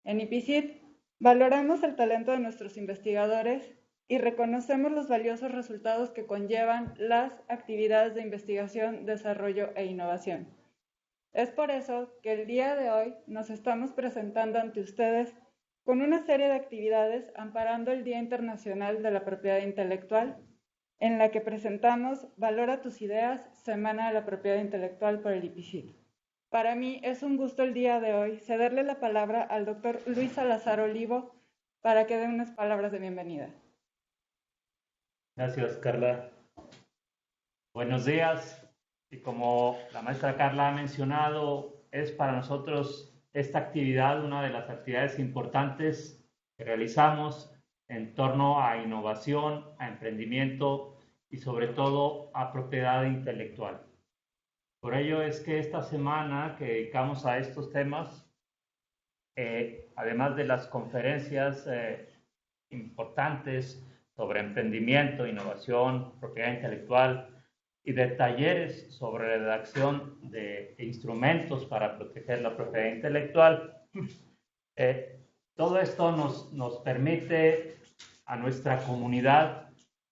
En IPICIT valoramos el talento de nuestros investigadores y reconocemos los valiosos resultados que conllevan las actividades de investigación, desarrollo e innovación. Es por eso que el día de hoy nos estamos presentando ante ustedes con una serie de actividades amparando el Día Internacional de la Propiedad Intelectual, en la que presentamos Valora tus ideas, Semana de la Propiedad Intelectual por el IPICIT. Para mí es un gusto el día de hoy cederle la palabra al doctor Luis Salazar Olivo para que dé unas palabras de bienvenida. Gracias, Carla. Buenos días. Y como la maestra Carla ha mencionado, es para nosotros esta actividad una de las actividades importantes que realizamos en torno a innovación, a emprendimiento y sobre todo a propiedad intelectual. Por ello es que esta semana que dedicamos a estos temas, además de las conferencias importantes sobre emprendimiento, innovación, propiedad intelectual y de talleres sobre redacción de instrumentos para proteger la propiedad intelectual, todo esto nos permite a nuestra comunidad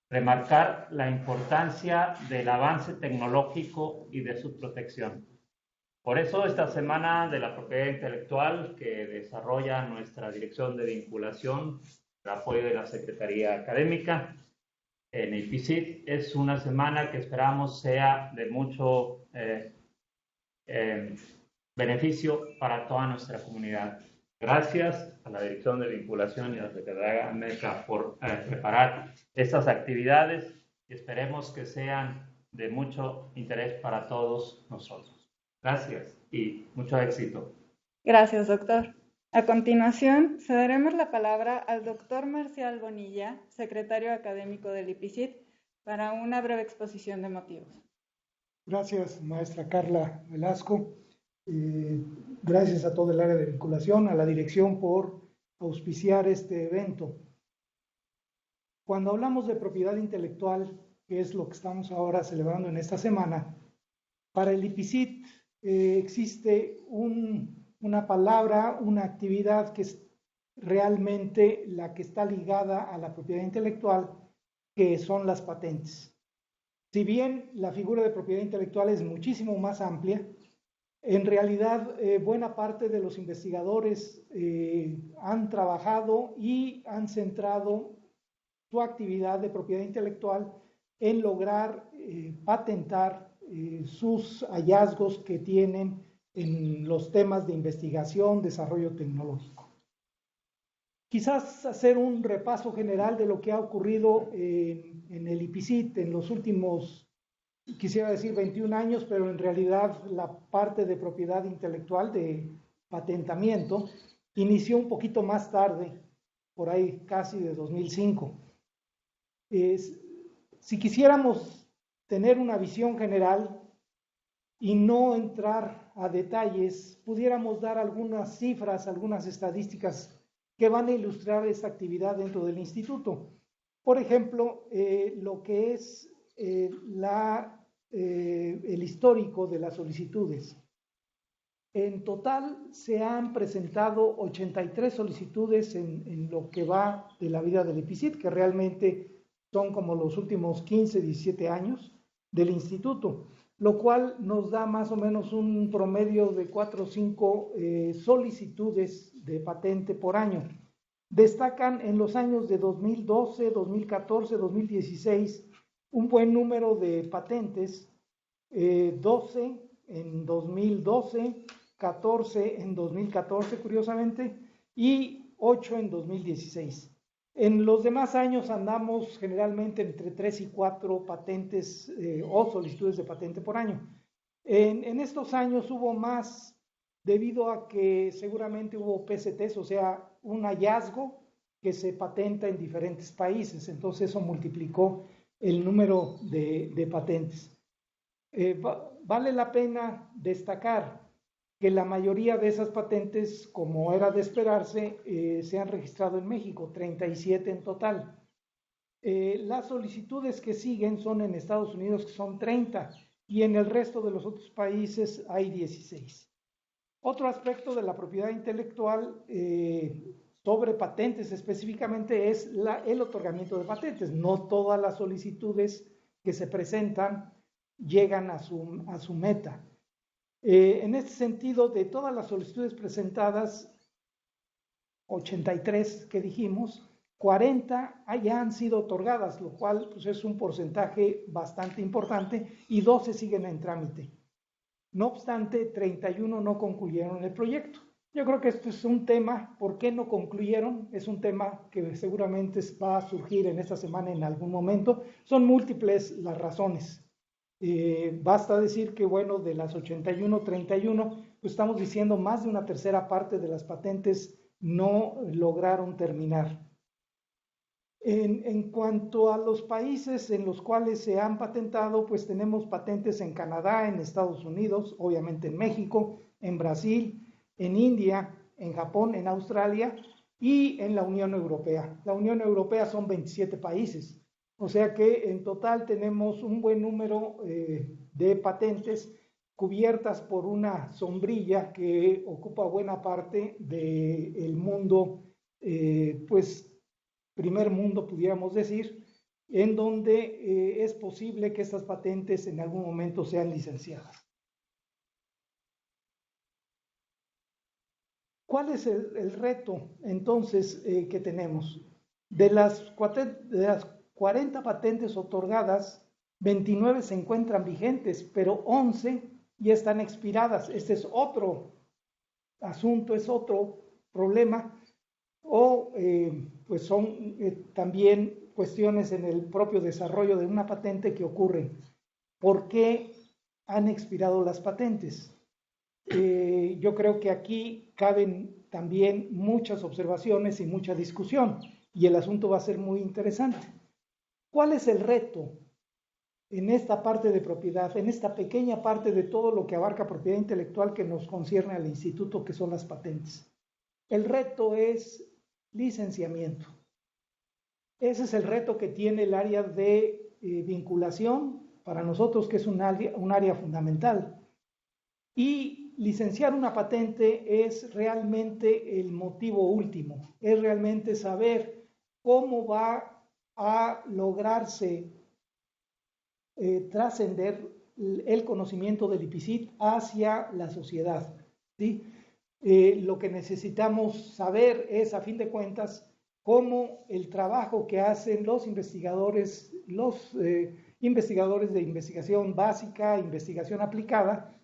remarcar la importancia del avance tecnológico y de su protección. Por eso esta Semana de la Propiedad Intelectual que desarrolla nuestra Dirección de Vinculación, el apoyo de la Secretaría Académica en IPICIT, es una semana que esperamos sea de mucho beneficio para toda nuestra comunidad. Gracias a la Dirección de Vinculación y a la Secretaría Académica por preparar estas actividades y esperemos que sean de mucho interés para todos nosotros. Gracias y mucho éxito. Gracias, doctor. A continuación, cederemos la palabra al doctor Marcial Bonilla, secretario académico del IPICIT, para una breve exposición de motivos. Gracias, maestra Carla Velasco. Gracias a todo el área de vinculación, a la dirección por auspiciar este evento. Cuando hablamos de propiedad intelectual, que es lo que estamos ahora celebrando en esta semana, para el IPICIT existe una palabra, una actividad que es realmente la que está ligada a la propiedad intelectual, que son las patentes. Si bien la figura de propiedad intelectual es muchísimo más amplia, en realidad buena parte de los investigadores han trabajado y han centrado su actividad de propiedad intelectual en lograr patentar sus hallazgos que tienen en los temas de investigación, desarrollo tecnológico. Quizás hacer un repaso general de lo que ha ocurrido en el IPICIT en los últimos, quisiera decir 21 años, pero en realidad la parte de propiedad intelectual, de patentamiento, inició un poquito más tarde, por ahí casi de 2005. Si quisiéramos tener una visión general y no entrar a detalles, pudiéramos dar algunas cifras, algunas estadísticas que van a ilustrar esta actividad dentro del instituto. Por ejemplo, lo que es el histórico de las solicitudes. En total se han presentado 83 solicitudes en lo que va de la vida del IPICIT, que realmente son como los últimos 15, 17 años del instituto, lo cual nos da más o menos un promedio de 4 o 5 solicitudes de patente por año. Destacan en los años de 2012, 2014, 2016 un buen número de patentes, 12 en 2012, 14 en 2014 curiosamente y 8 en 2016. En los demás años andamos generalmente entre 3 y 4 patentes o solicitudes de patente por año. En estos años hubo más debido a que seguramente hubo PCTs, o sea, un hallazgo que se patenta en diferentes países, entonces eso multiplicó el número de patentes. Vale la pena destacar que la mayoría de esas patentes, como era de esperarse, se han registrado en México, 37 en total. Las solicitudes que siguen son en Estados Unidos, que son 30, y en el resto de los otros países hay 16. Otro aspecto de la propiedad intelectual sobre patentes específicamente es el otorgamiento de patentes. No todas las solicitudes que se presentan llegan a su meta. En este sentido, de todas las solicitudes presentadas, 83 que dijimos, 40 ya han sido otorgadas, lo cual pues, es un porcentaje bastante importante, y 12 siguen en trámite. No obstante, 31 no concluyeron el proyecto. Yo creo que esto es un tema, ¿por qué no concluyeron? Es un tema que seguramente va a surgir en esta semana en algún momento. Son múltiples las razones. Basta decir que, bueno, de las 81, 31, pues estamos diciendo más de una tercera parte de las patentes no lograron terminar. En cuanto a los países en los cuales se han patentado, pues tenemos patentes en Canadá, en Estados Unidos, obviamente en México, en Brasil, en India, en Japón, en Australia y en la Unión Europea. La Unión Europea son 27 países, o sea que en total tenemos un buen número de patentes cubiertas por una sombrilla que ocupa buena parte del mundo, pues primer mundo, pudiéramos decir, en donde es posible que estas patentes en algún momento sean licenciadas. ¿Cuál es el reto entonces que tenemos? De las 40 patentes otorgadas, 29 se encuentran vigentes, pero 11 ya están expiradas. Este es otro asunto, es otro problema, o pues son también cuestiones en el propio desarrollo de una patente que ocurren. ¿Por qué han expirado las patentes? Yo creo que aquí caben también muchas observaciones y mucha discusión, y el asunto va a ser muy interesante. ¿Cuál es el reto en esta parte de propiedad, en esta pequeña parte de todo lo que abarca propiedad intelectual que nos concierne al instituto, que son las patentes? El reto es licenciamiento. Ese es el reto que tiene el área de vinculación para nosotros, que es un área fundamental. Y licenciar una patente es realmente el motivo último, es realmente saber cómo va a lograrse trascender el conocimiento del IPICIT hacia la sociedad, ¿sí? Lo que necesitamos saber es, a fin de cuentas, cómo el trabajo que hacen los investigadores de investigación básica, investigación aplicada,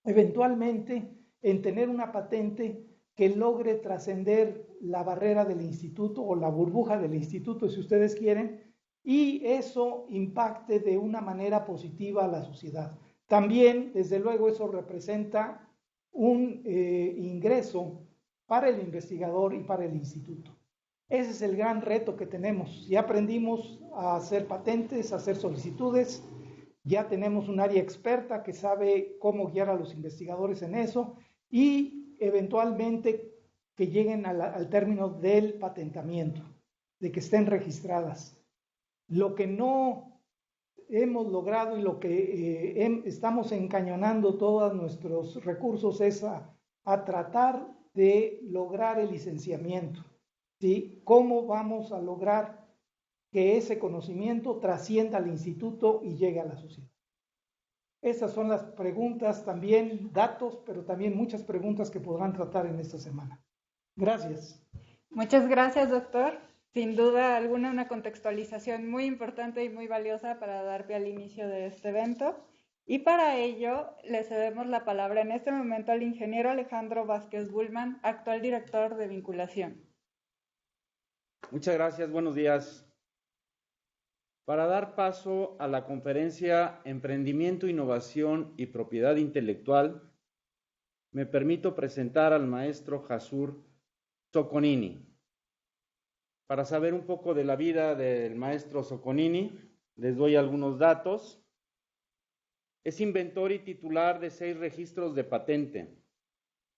eventualmente en tener una patente que logre trascender la barrera del instituto o la burbuja del instituto, si ustedes quieren, y eso impacte de una manera positiva a la sociedad. También, desde luego, eso representa un ingreso para el investigador y para el instituto. Ese es el gran reto que tenemos. Ya aprendimos a hacer patentes, a hacer solicitudes, ya tenemos un área experta que sabe cómo guiar a los investigadores en eso, y eventualmente que lleguen al término del patentamiento, de que estén registradas. Lo que no hemos logrado y lo que estamos encañonando todos nuestros recursos es a tratar de lograr el licenciamiento, ¿sí? ¿Cómo vamos a lograr que ese conocimiento trascienda al instituto y llegue a la sociedad? Esas son las preguntas, también datos, pero también muchas preguntas que podrán tratar en esta semana. Gracias. Muchas gracias, doctor. Sin duda alguna, una contextualización muy importante y muy valiosa para dar pie al inicio de este evento. Y para ello, le cedemos la palabra en este momento al ingeniero Alejandro Vázquez Bullman, actual director de vinculación. Muchas gracias, buenos días. Para dar paso a la conferencia Emprendimiento, Innovación y Propiedad Intelectual, me permito presentar al maestro Jasur Socconini. Para saber un poco de la vida del maestro Socconini, les doy algunos datos. Es inventor y titular de 6 registros de patente,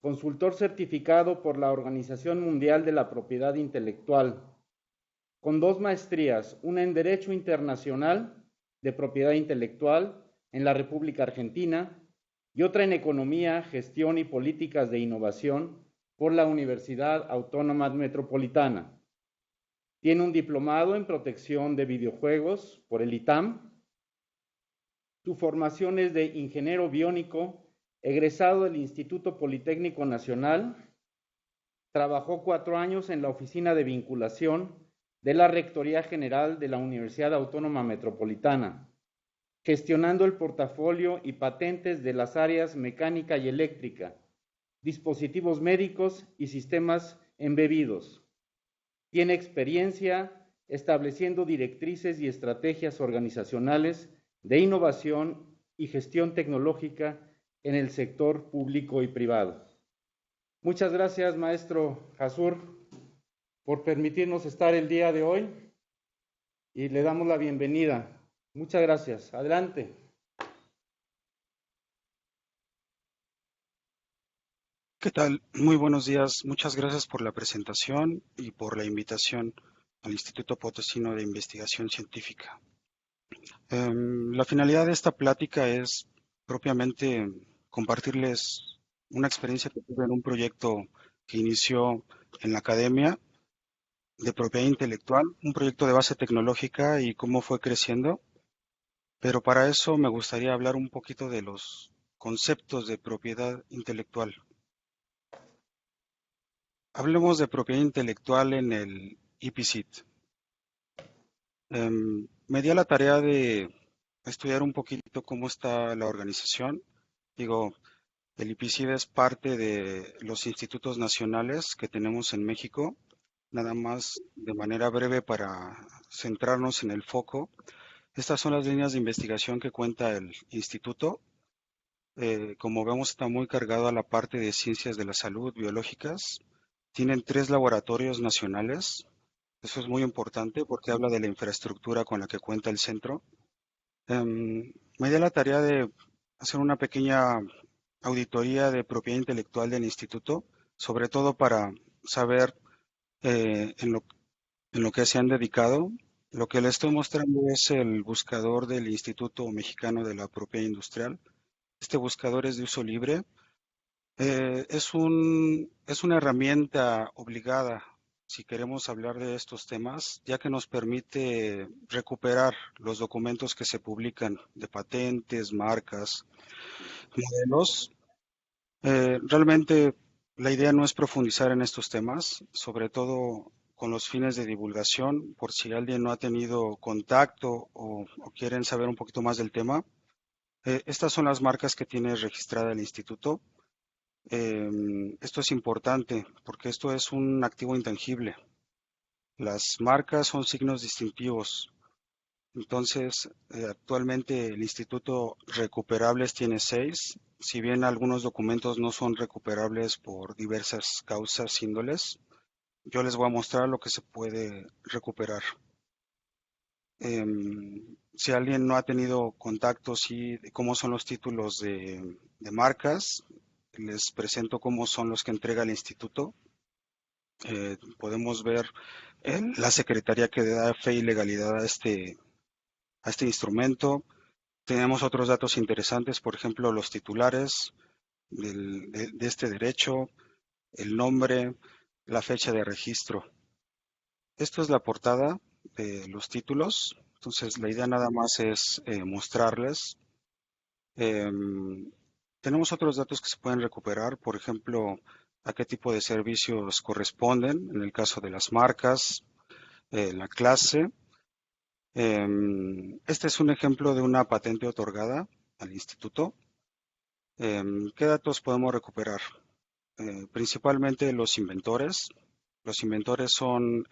consultor certificado por la Organización Mundial de la Propiedad Intelectual, con 2 maestrías, una en Derecho Internacional de Propiedad Intelectual en la República Argentina y otra en Economía, Gestión y Políticas de Innovación por la Universidad Autónoma Metropolitana. Tiene un diplomado en Protección de Videojuegos por el ITAM. Su formación es de ingeniero biónico, egresado del Instituto Politécnico Nacional. Trabajó 4 años en la Oficina de Vinculación de la Rectoría General de la Universidad Autónoma Metropolitana, gestionando el portafolio y patentes de las áreas mecánica y eléctrica, dispositivos médicos y sistemas embebidos. Tiene experiencia estableciendo directrices y estrategias organizacionales de innovación y gestión tecnológica en el sector público y privado. Muchas gracias, maestro Jasur, por permitirnos estar el día de hoy y le damos la bienvenida. Muchas gracias. Adelante. ¿Qué tal? Muy buenos días. Muchas gracias por la presentación y por la invitación al Instituto Potosino de Investigación Científica. La finalidad de esta plática es propiamente compartirles una experiencia que tuve en un proyecto que inició en la academia de propiedad intelectual, un proyecto de base tecnológica y cómo fue creciendo. Pero para eso me gustaría hablar un poquito de los conceptos de propiedad intelectual. Hablemos de propiedad intelectual en el IPCIT. Me di a la tarea de estudiar un poquito cómo está la organización. Digo, el IPCIT es parte de los institutos nacionales que tenemos en México. Nada más de manera breve para centrarnos en el foco. Estas son las líneas de investigación que cuenta el instituto. Como vemos, está muy cargado a la parte de ciencias de la salud biológicas. Tienen 3 laboratorios nacionales. Eso es muy importante porque habla de la infraestructura con la que cuenta el centro. Me di la tarea de hacer una pequeña auditoría de propiedad intelectual del instituto, sobre todo para saber en lo que se han dedicado. Lo que les estoy mostrando es el buscador del Instituto Mexicano de la Propiedad Industrial. Este buscador es de uso libre. Es una herramienta obligada si queremos hablar de estos temas, ya que nos permite recuperar los documentos que se publican de patentes, marcas, modelos. Realmente la idea no es profundizar en estos temas, sobre todo con los fines de divulgación, por si alguien no ha tenido contacto o quieren saber un poquito más del tema. Estas son las marcas que tiene registrada el instituto. Esto es importante porque esto es un activo intangible. Las marcas son signos distintivos. Entonces, actualmente el instituto recuperables tiene 6. Si bien algunos documentos no son recuperables por diversas causas, índoles, yo les voy a mostrar lo que se puede recuperar. Si alguien no ha tenido contacto, sí, de cómo son los títulos de marcas, les presento cómo son los que entrega el instituto. Podemos ver la secretaría que da fe y legalidad a este instrumento. Tenemos otros datos interesantes, por ejemplo, los titulares de este derecho, el nombre, la fecha de registro. Esto es la portada de los títulos. Entonces, la idea nada más es mostrarles. Tenemos otros datos que se pueden recuperar, por ejemplo, a qué tipo de servicios corresponden, en el caso de las marcas, la clase. Este es un ejemplo de una patente otorgada al instituto. ¿Qué datos podemos recuperar? Principalmente los inventores. Los inventores son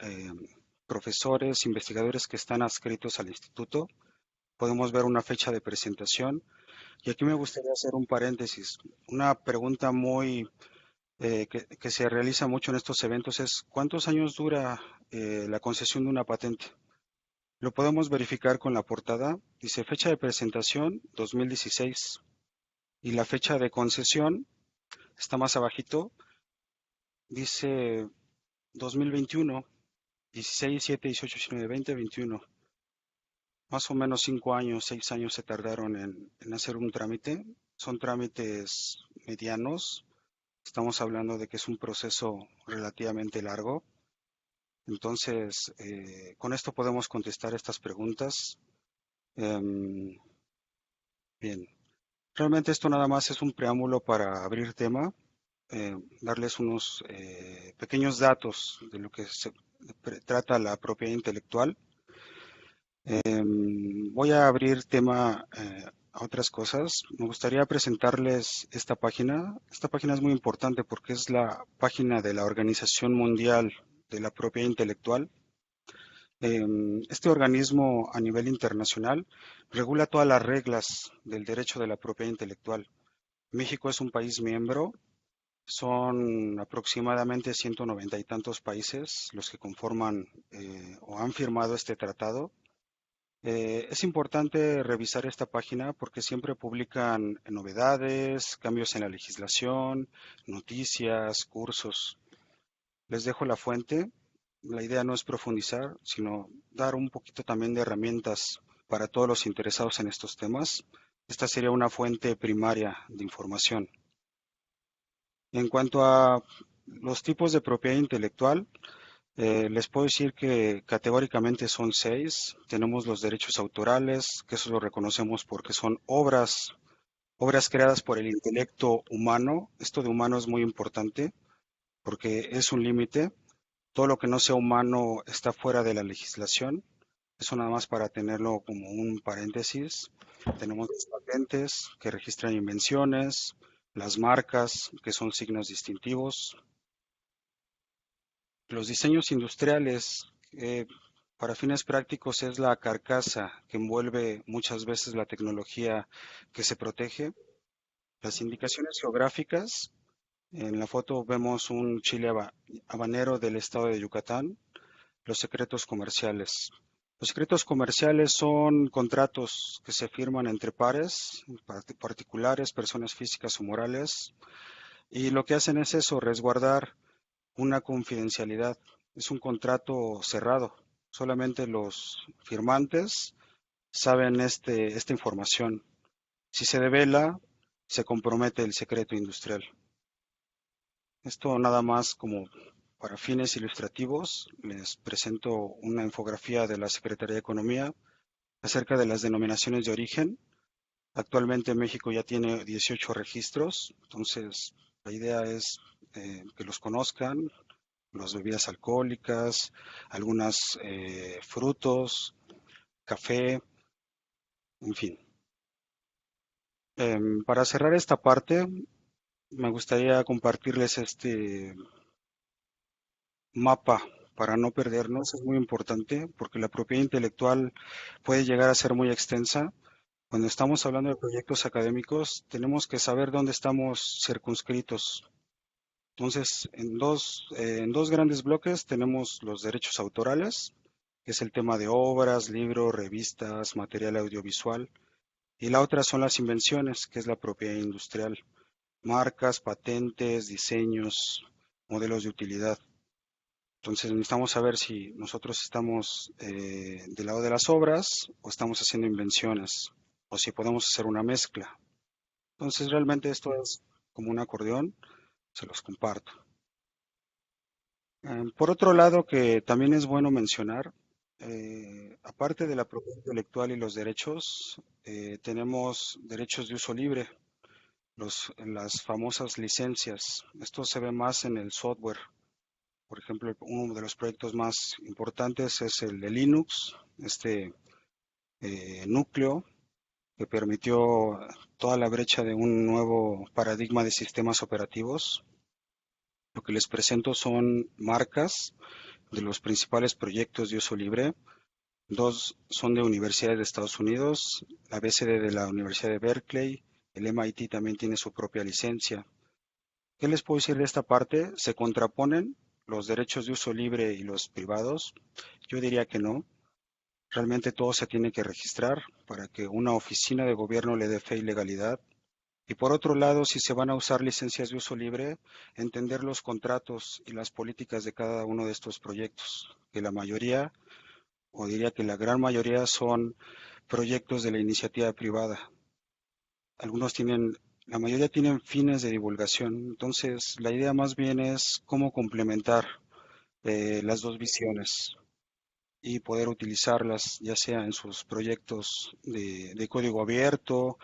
profesores, investigadores que están adscritos al instituto. Podemos ver una fecha de presentación. Y aquí me gustaría hacer un paréntesis. Una pregunta muy que se realiza mucho en estos eventos es ¿cuántos años dura la concesión de una patente? Lo podemos verificar con la portada. Dice fecha de presentación 2016 y la fecha de concesión está más abajito. Dice 2021, 16, 7, 18, 19, 20, 21. más o menos 5 años, 6 años se tardaron en hacer un trámite. Son trámites medianos. Estamos hablando de que es un proceso relativamente largo. Entonces, con esto podemos contestar estas preguntas. Em, bien, realmente esto nada más es un preámbulo para abrir tema, darles unos pequeños datos de lo que se trata la propiedad intelectual. Voy a abrir tema a otras cosas. Me gustaría presentarles esta página. Esta página es muy importante porque es la página de la Organización Mundial de la Propiedad Intelectual. Este organismo a nivel internacional regula todas las reglas del derecho de la propiedad intelectual. México es un país miembro. Son aproximadamente 190 y tantos países los que conforman o han firmado este tratado. Es importante revisar esta página porque siempre publican novedades, cambios en la legislación, noticias, cursos. Les dejo la fuente. La idea no es profundizar, sino dar un poquito también de herramientas para todos los interesados en estos temas. Esta sería una fuente primaria de información. En cuanto a los tipos de propiedad intelectual, les puedo decir que categóricamente son 6. Tenemos los derechos autorales, que eso lo reconocemos porque son obras creadas por el intelecto humano. Esto de humano es muy importante porque es un límite. Todo lo que no sea humano está fuera de la legislación. Eso nada más para tenerlo como un paréntesis. Tenemos las patentes que registran invenciones, las marcas que son signos distintivos, los diseños industriales, para fines prácticos, es la carcasa que envuelve muchas veces la tecnología que se protege. Las indicaciones geográficas, en la foto vemos un chile habanero del estado de Yucatán. Los secretos comerciales. Los secretos comerciales son contratos que se firman entre pares, particulares, personas físicas o morales, y lo que hacen es eso, resguardar una confidencialidad. Es un contrato cerrado. Solamente los firmantes saben esta información. Si se devela, se compromete el secreto industrial. Esto nada más como para fines ilustrativos, les presento una infografía de la Secretaría de Economía acerca de las denominaciones de origen. Actualmente México ya tiene 18 registros, entonces la idea es que los conozcan, las bebidas alcohólicas, algunos frutos, café, en fin. Para cerrar esta parte, me gustaría compartirles este mapa para no perdernos. Es muy importante porque la propiedad intelectual puede llegar a ser muy extensa. Cuando estamos hablando de proyectos académicos, tenemos que saber dónde estamos circunscritos. Entonces, en dos grandes bloques tenemos los derechos autorales, que es el tema de obras, libros, revistas, material audiovisual, y la otra son las invenciones, que es la propiedad industrial, marcas, patentes, diseños, modelos de utilidad. Entonces necesitamos saber si nosotros estamos del lado de las obras o estamos haciendo invenciones o si podemos hacer una mezcla. Entonces realmente esto es como un acordeón, se los comparto. Por otro lado, que también es bueno mencionar, aparte de la propiedad intelectual y los derechos, tenemos derechos de uso libre, las famosas licencias. Esto se ve más en el software. Por ejemplo, uno de los proyectos más importantes es el de Linux, este núcleo que permitió toda la brecha de un nuevo paradigma de sistemas operativos. Lo que les presento son marcas de los principales proyectos de uso libre. 2 son de universidades de Estados Unidos, la BCD de la Universidad de Berkeley, el MIT también tiene su propia licencia. ¿Qué les puedo decir de esta parte? ¿Se contraponen los derechos de uso libre y los privados? Yo diría que no. Realmente todo se tiene que registrar para que una oficina de gobierno le dé fe y legalidad. Y por otro lado, si se van a usar licencias de uso libre, entender los contratos y las políticas de cada uno de estos proyectos, que la mayoría o diría que la gran mayoría son proyectos de la iniciativa privada. La mayoría tienen fines de divulgación. Entonces, la idea más bien es cómo complementar las dos visiones y poder utilizarlas ya sea en sus proyectos de código abierto,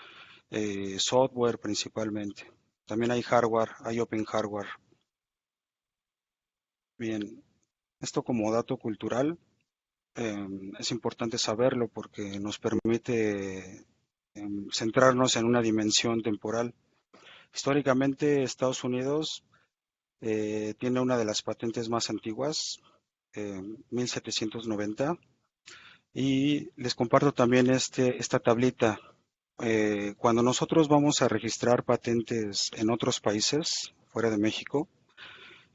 software principalmente. También hay hardware, hay open hardware. Bien, esto como dato cultural es importante saberlo porque nos permite centrarnos en una dimensión temporal. Históricamente, Estados Unidos tiene una de las patentes más antiguas, 1790, y les comparto también esta tablita. Cuando nosotros vamos a registrar patentes en otros países, fuera de México,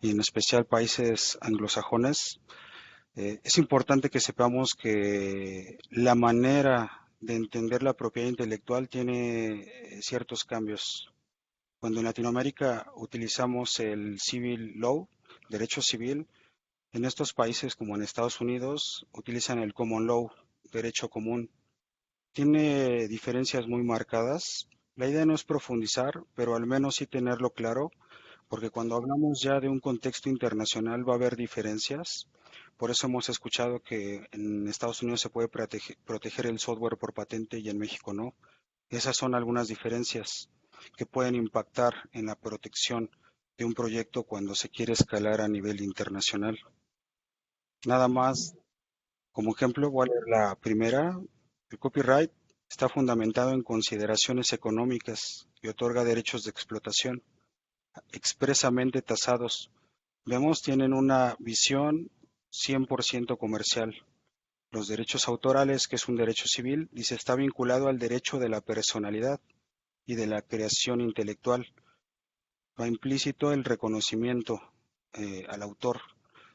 y en especial países anglosajones, es importante que sepamos que la manera de entender la propiedad intelectual tiene ciertos cambios. Cuando en Latinoamérica utilizamos el civil law, derecho civil, en estos países como en Estados Unidos utilizan el common law, derecho común. Tiene diferencias muy marcadas. La idea no es profundizar, pero al menos sí tenerlo claro, porque cuando hablamos ya de un contexto internacional va a haber diferencias. Por eso hemos escuchado que en Estados Unidos se puede proteger el software por patente y en México no. Esas son algunas diferencias que pueden impactar en la protección de un proyecto cuando se quiere escalar a nivel internacional. Nada más, como ejemplo, voy a leer la primera. El copyright está fundamentado en consideraciones económicas y otorga derechos de explotación expresamente tasados. Vemos, tienen una visión 100% comercial. Los derechos autorales, que es un derecho civil, dice, está vinculado al derecho de la personalidad y de la creación intelectual. Va implícito el reconocimiento al autor.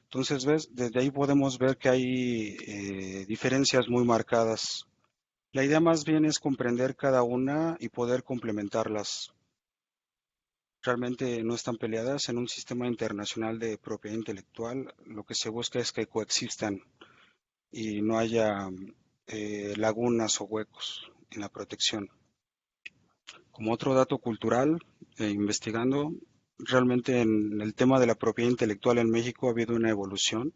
Entonces, ves, desde ahí podemos ver que hay diferencias muy marcadas. La idea más bien es comprender cada una y poder complementarlas. Realmente no están peleadas en un sistema internacional de propiedad intelectual. Lo que se busca es que coexistan y no haya lagunas o huecos en la protección. Como otro dato cultural, investigando, realmente en el tema de la propiedad intelectual en México ha habido una evolución.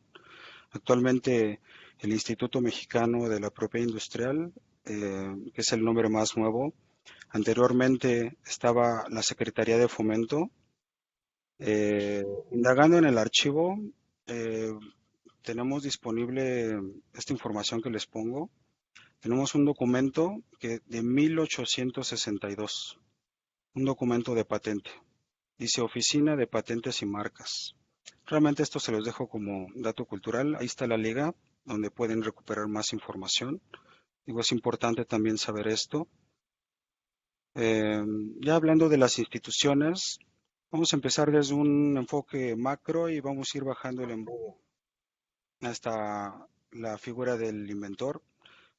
Actualmente el Instituto Mexicano de la Propiedad Industrial, que es el nombre más nuevo, anteriormente estaba la Secretaría de Fomento. Indagando en el archivo, eh, tenemos disponible esta información que les pongo. Tenemos un documento de 1862, un documento de patente. Dice Oficina de Patentes y Marcas. Realmente esto se los dejo como dato cultural. Ahí está la liga donde pueden recuperar más información. Digo, es importante también saber esto. Ya hablando de las instituciones, vamos a empezar desde un enfoque macro y vamos a ir bajando el embudo hasta la figura del inventor.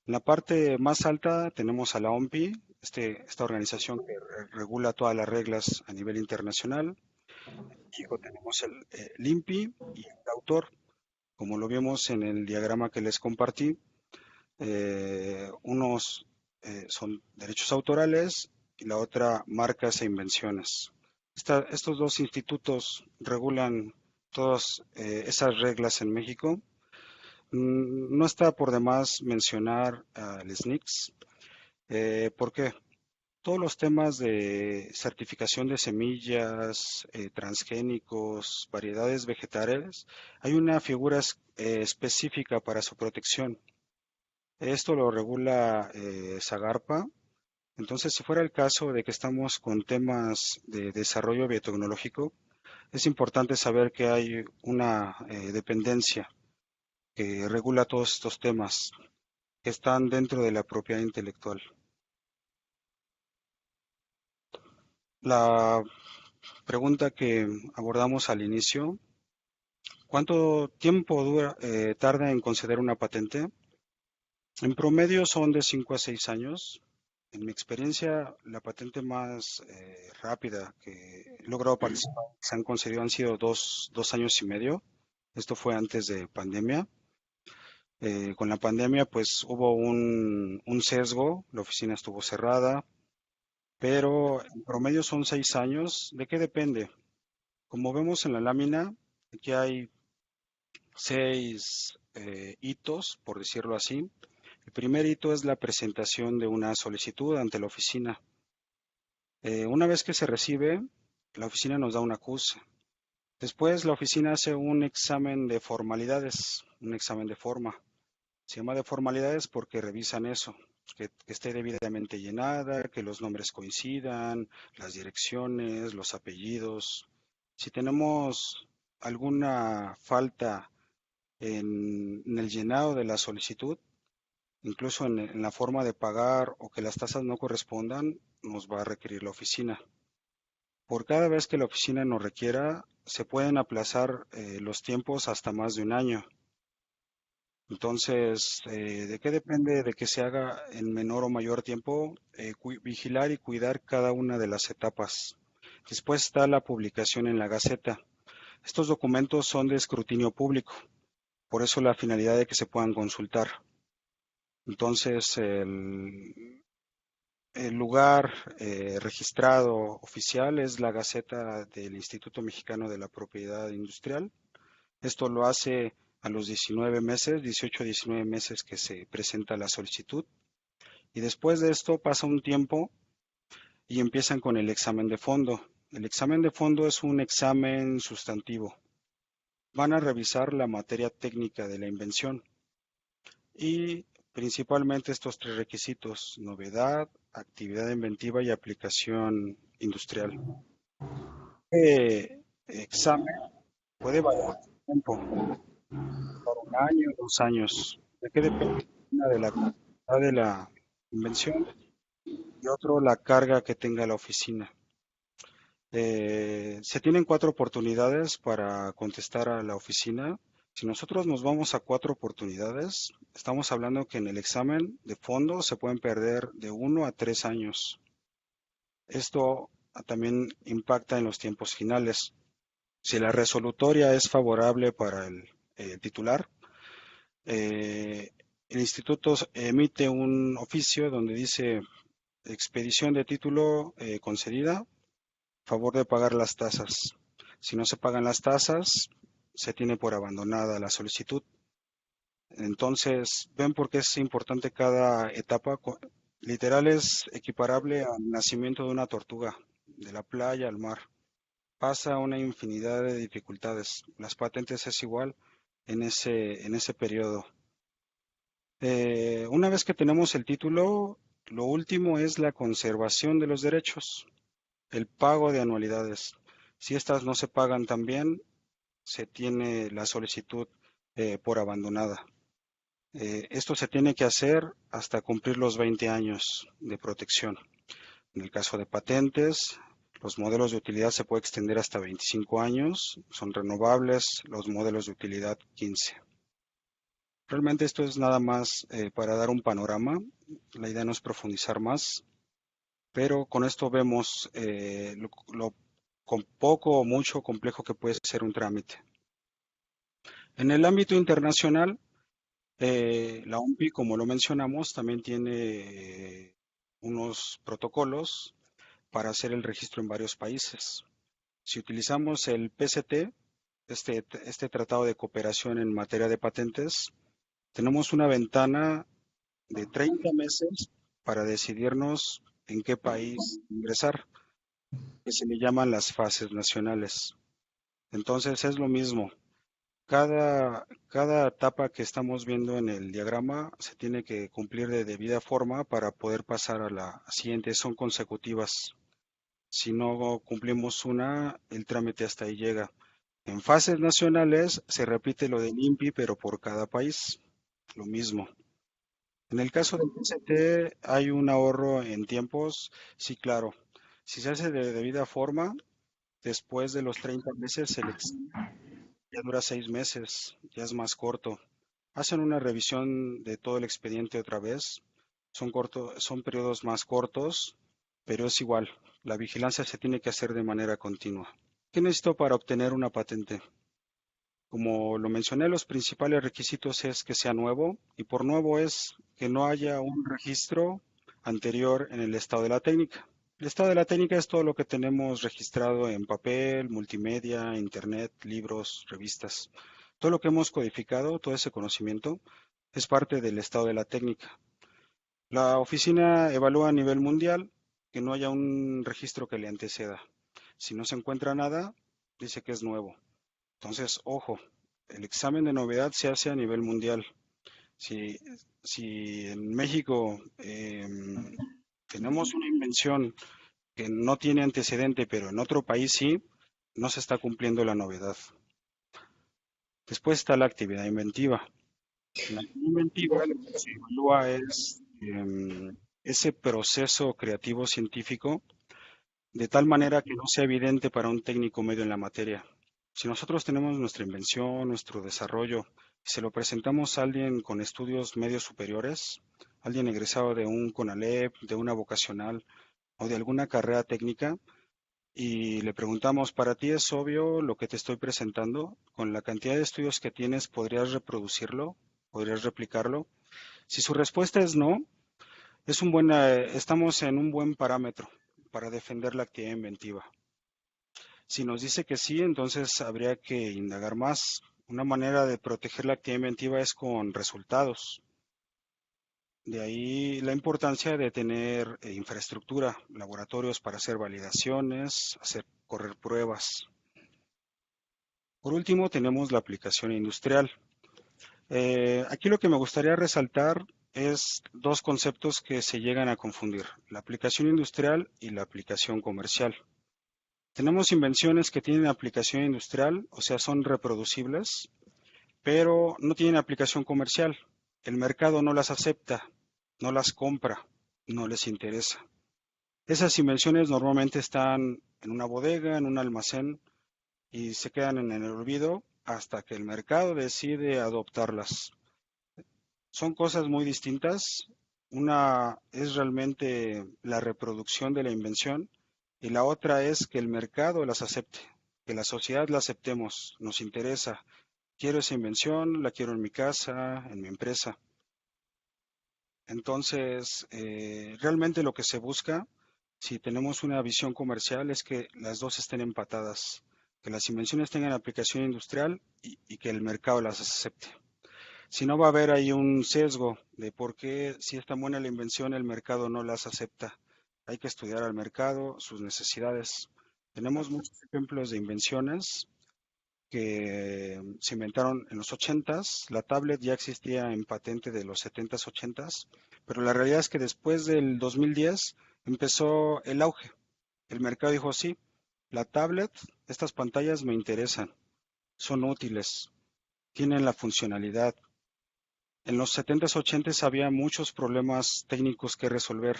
En la parte más alta tenemos a la OMPI, esta organización que regula todas las reglas a nivel internacional. En México tenemos el INPI y el autor. Como lo vimos en el diagrama que les compartí, unos son derechos autorales y la otra marcas e invenciones. Estos dos institutos regulan todas esas reglas en México. No está por demás mencionar al SNICS. ¿Por qué? Todos los temas de certificación de semillas, transgénicos, variedades vegetales, hay una figura específica para su protección. Esto lo regula SAGARPA. Entonces, si fuera el caso de que estamos con temas de desarrollo biotecnológico, es importante saber que hay una dependencia que regula todos estos temas que están dentro de la propiedad intelectual. La pregunta que abordamos al inicio, ¿cuánto tiempo tarda en conceder una patente? En promedio son de 5 a 6 años. En mi experiencia, la patente más rápida que he logrado participar, que se han concedido han sido dos años y medio. Esto fue antes de pandemia. Con la pandemia, pues hubo un sesgo, la oficina estuvo cerrada, pero en promedio son 6 años. ¿De qué depende? Como vemos en la lámina, aquí hay 6 hitos, por decirlo así. El primer hito es la presentación de una solicitud ante la oficina. Una vez que se recibe, la oficina nos da un acuse. Después la oficina hace un examen de formalidades, un examen de forma. Se llama de formalidades porque revisan eso, que esté debidamente llenada, que los nombres coincidan, las direcciones, los apellidos. Si tenemos alguna falta en el llenado de la solicitud, incluso en la forma de pagar o que las tasas no correspondan, nos va a requerir la oficina. Por cada vez que la oficina nos requiera, se pueden aplazar los tiempos hasta más de un año. Entonces, ¿de qué depende de que se haga en menor o mayor tiempo? Vigilar y cuidar cada una de las etapas. Después está la publicación en la Gaceta. Estos documentos son de escrutinio público, por eso la finalidad de que se puedan consultar. Entonces, el lugar registrado oficial es la Gaceta del Instituto Mexicano de la Propiedad Industrial. Esto lo hace a los 19 meses, 18 a 19 meses que se presenta la solicitud. Y después de esto pasa un tiempo y empiezan con el examen de fondo. El examen de fondo es un examen sustantivo. Van a revisar la materia técnica de la invención y principalmente estos 3 requisitos: novedad, actividad inventiva y aplicación industrial. Este examen puede variar en tiempo, por un año, 2 años, de qué depende una de la calidad de la invención y otro la carga que tenga la oficina. Se tienen 4 oportunidades para contestar a la oficina. Si nosotros nos vamos a 4 oportunidades, estamos hablando que en el examen de fondo se pueden perder de 1 a 3 años. Esto también impacta en los tiempos finales. Si la resolutoria es favorable para el titular, el instituto emite un oficio donde dice expedición de título concedida, favor de pagar las tasas. Si no se pagan las tasas, se tiene por abandonada la solicitud. Entonces, ven por qué es importante cada etapa. Literal es equiparable al nacimiento de una tortuga, de la playa al mar. Pasa una infinidad de dificultades. Las patentes es igual en ese periodo. Una vez que tenemos el título, lo último es la conservación de los derechos, el pago de anualidades. Si estas no se pagan también, se tiene la solicitud por abandonada. Esto se tiene que hacer hasta cumplir los 20 años de protección. En el caso de patentes, los modelos de utilidad se puede extender hasta 25 años, son renovables, los modelos de utilidad 15. Realmente esto es nada más para dar un panorama. La idea no es profundizar más, pero con esto vemos lo con poco o mucho complejo que puede ser un trámite. En el ámbito internacional, la OMPI, como lo mencionamos, también tiene unos protocolos para hacer el registro en varios países. Si utilizamos el PCT, este Tratado de Cooperación en materia de patentes, tenemos una ventana de 30 meses para decidirnos en qué país ingresar, que se le llaman las fases nacionales. Entonces es lo mismo. Cada etapa que estamos viendo en el diagrama se tiene que cumplir de debida forma para poder pasar a la siguiente. Son consecutivas. Si no cumplimos una, el trámite hasta ahí llega. En fases nacionales se repite lo del INPI, pero por cada país, lo mismo. En el caso del PCT hay un ahorro en tiempos, sí, claro. Si se hace de debida forma, después de los 30 meses el examen ya dura 6 meses, ya es más corto. Hacen una revisión de todo el expediente otra vez. Son periodos más cortos, pero es igual. La vigilancia se tiene que hacer de manera continua. ¿Qué necesito para obtener una patente? Como lo mencioné, los principales requisitos es que sea nuevo y por nuevo es que no haya un registro anterior en el estado de la técnica. El estado de la técnica es todo lo que tenemos registrado en papel, multimedia, internet, libros, revistas. Todo lo que hemos codificado, todo ese conocimiento, es parte del estado de la técnica. La oficina evalúa a nivel mundial que no haya un registro que le anteceda. Si no se encuentra nada, dice que es nuevo. Entonces, ojo, el examen de novedad se hace a nivel mundial. Si, si en México tenemos una invención que no tiene antecedente, pero en otro país sí, no se está cumpliendo la novedad. Después está la actividad inventiva. En la actividad inventiva lo que se evalúa es ese proceso creativo científico de tal manera que no sea evidente para un técnico medio en la materia. Si nosotros tenemos nuestra invención, nuestro desarrollo, y se lo presentamos a alguien con estudios medios superiores, alguien egresado de un CONALEP, de una vocacional o de alguna carrera técnica, y le preguntamos, ¿para ti es obvio lo que te estoy presentando? Con la cantidad de estudios que tienes, ¿podrías reproducirlo? ¿Podrías replicarlo? Si su respuesta es no, estamos en un buen parámetro para defender la actividad inventiva. Si nos dice que sí, entonces habría que indagar más. Una manera de proteger la actividad inventiva es con resultados. De ahí la importancia de tener infraestructura, laboratorios para hacer validaciones, hacer correr pruebas. Por último, tenemos la aplicación industrial. Aquí lo que me gustaría resaltar es dos conceptos que se llegan a confundir, la aplicación industrial y la aplicación comercial. Tenemos invenciones que tienen aplicación industrial, o sea, son reproducibles, pero no tienen aplicación comercial. El mercado no las acepta, no las compra, no les interesa. Esas invenciones normalmente están en una bodega, en un almacén y se quedan en el olvido hasta que el mercado decide adoptarlas. Son cosas muy distintas. Una es realmente la reproducción de la invención y la otra es que el mercado las acepte, que la sociedad la aceptemos, nos interesa. Quiero esa invención, la quiero en mi casa, en mi empresa. Entonces, realmente lo que se busca, si tenemos una visión comercial, es que las dos estén empatadas, que las invenciones tengan aplicación industrial y que el mercado las acepte. Si no, va a haber ahí un sesgo de por qué si es tan buena la invención el mercado no las acepta. Hay que estudiar al mercado, sus necesidades. Tenemos muchos ejemplos de invenciones que se inventaron en los 80s. La tablet ya existía en patente de los 70s, 80s, pero la realidad es que después del 2010 empezó el auge. El mercado dijo, sí, la tablet, estas pantallas me interesan, son útiles, tienen la funcionalidad. En los 70s, 80s había muchos problemas técnicos que resolver,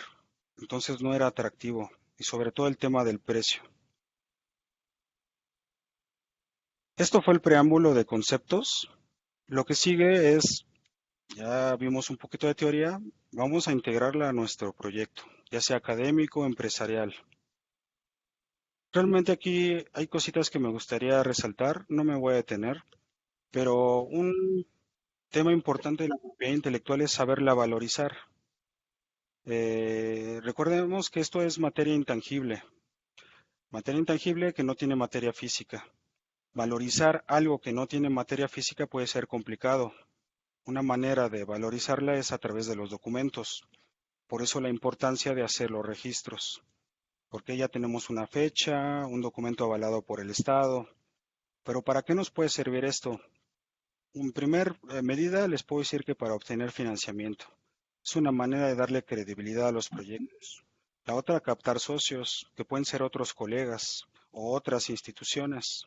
entonces no era atractivo, y sobre todo el tema del precio. Esto fue el preámbulo de conceptos. Lo que sigue es, ya vimos un poquito de teoría, vamos a integrarla a nuestro proyecto, ya sea académico o empresarial. Realmente aquí hay cositas que me gustaría resaltar, no me voy a detener, pero un tema importante de la propiedad intelectual es saberla valorizar. Recordemos que esto es materia intangible que no tiene materia física. Valorizar algo que no tiene materia física puede ser complicado. Una manera de valorizarla es a través de los documentos. Por eso la importancia de hacer los registros, porque ya tenemos una fecha, un documento avalado por el Estado. Pero ¿para qué nos puede servir esto? En primer medida les puedo decir que para obtener financiamiento. Es una manera de darle credibilidad a los proyectos. La otra, captar socios, que pueden ser otros colegas o otras instituciones.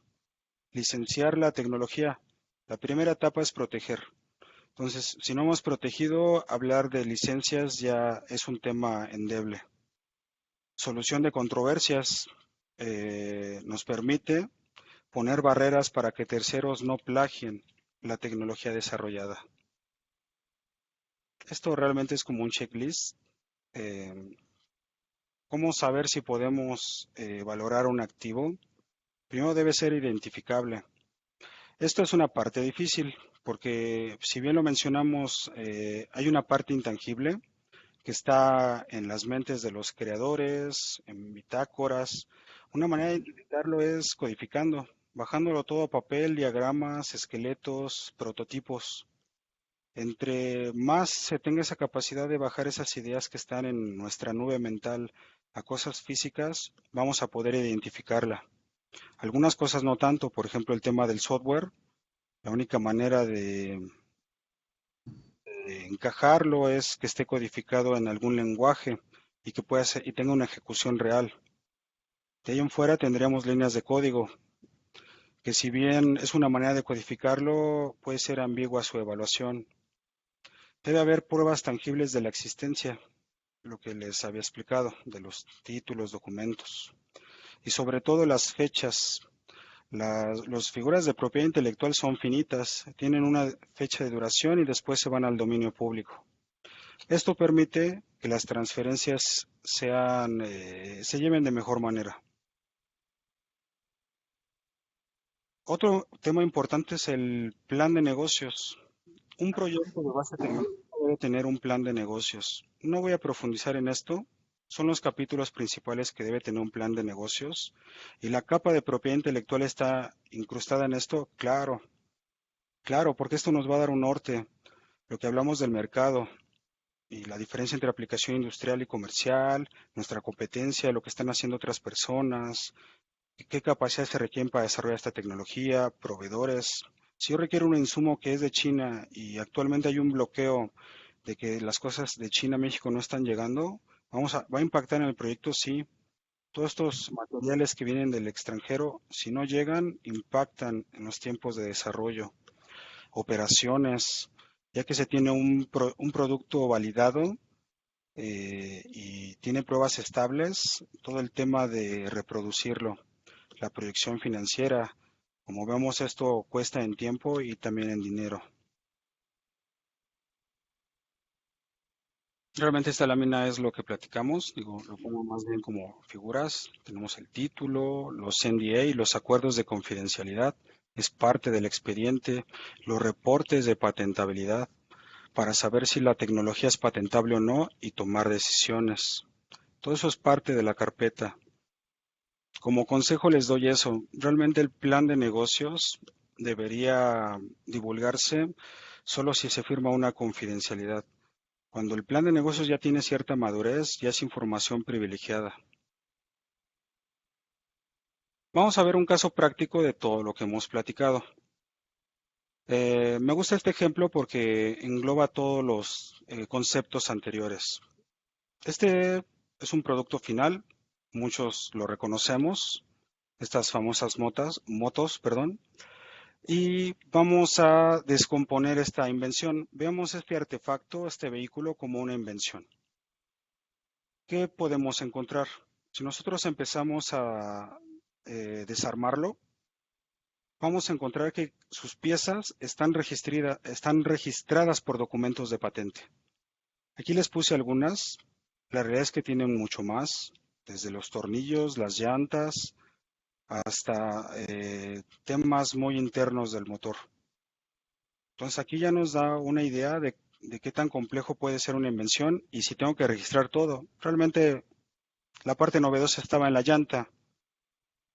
Licenciar la tecnología. La primera etapa es proteger. Entonces, si no hemos protegido, hablar de licencias ya es un tema endeble. Solución de controversias nos permite poner barreras para que terceros no plagien la tecnología desarrollada. Esto realmente es como un checklist. ¿Cómo saber si podemos valorar un activo? Primero debe ser identificable. Esto es una parte difícil, porque si bien lo mencionamos, hay una parte intangible que está en las mentes de los creadores, en bitácoras. Una manera de identificarlo es codificando, bajándolo todo a papel, diagramas, esqueletos, prototipos. Entre más se tenga esa capacidad de bajar esas ideas que están en nuestra nube mental a cosas físicas, vamos a poder identificarla. Algunas cosas no tanto, por ejemplo, el tema del software. La única manera de encajarlo es que esté codificado en algún lenguaje y que pueda ser, y tenga una ejecución real. De ahí en fuera tendríamos líneas de código, que si bien es una manera de codificarlo, puede ser ambigua su evaluación. Debe haber pruebas tangibles de la existencia, lo que les había explicado, de los títulos, documentos, y sobre todo las fechas. Las figuras de propiedad intelectual son finitas, tienen una fecha de duración y después se van al dominio público. Esto permite que las transferencias se lleven de mejor manera. Otro tema importante es el plan de negocios. Un proyecto de base tecnológica debe tener un plan de negocios. No voy a profundizar en esto. Son los capítulos principales que debe tener un plan de negocios. ¿Y la capa de propiedad intelectual está incrustada en esto? Claro, claro, porque esto nos va a dar un norte. Lo que hablamos del mercado y la diferencia entre aplicación industrial y comercial, nuestra competencia, lo que están haciendo otras personas, qué capacidades se requieren para desarrollar esta tecnología, proveedores. Si yo requiero un insumo que es de China y actualmente hay un bloqueo de que las cosas de China a México no están llegando, va a impactar en el proyecto, sí. Todos estos materiales que vienen del extranjero, si no llegan, impactan en los tiempos de desarrollo, operaciones, ya que se tiene un producto validado y tiene pruebas estables, todo el tema de reproducirlo, la proyección financiera. Como vemos, esto cuesta en tiempo y también en dinero. Realmente esta lámina es lo que platicamos, digo, lo pongo más bien como figuras. Tenemos el título, los NDA y los acuerdos de confidencialidad, es parte del expediente, los reportes de patentabilidad para saber si la tecnología es patentable o no y tomar decisiones. Todo eso es parte de la carpeta. Como consejo les doy eso. Realmente el plan de negocios debería divulgarse solo si se firma una confidencialidad. Cuando el plan de negocios ya tiene cierta madurez, ya es información privilegiada. Vamos a ver un caso práctico de todo lo que hemos platicado. Me gusta este ejemplo porque engloba todos los conceptos anteriores. Este es un producto final, muchos lo reconocemos, estas famosas motos, perdón. Y vamos a descomponer esta invención. Veamos este artefacto, este vehículo, como una invención. ¿Qué podemos encontrar? Si nosotros empezamos a desarmarlo, vamos a encontrar que sus piezas están registradas por documentos de patente. Aquí les puse algunas. La realidad es que tienen mucho más, desde los tornillos, las llantas, hasta temas muy internos del motor. Entonces aquí ya nos da una idea de qué tan complejo puede ser una invención y si tengo que registrar todo. Realmente la parte novedosa estaba en la llanta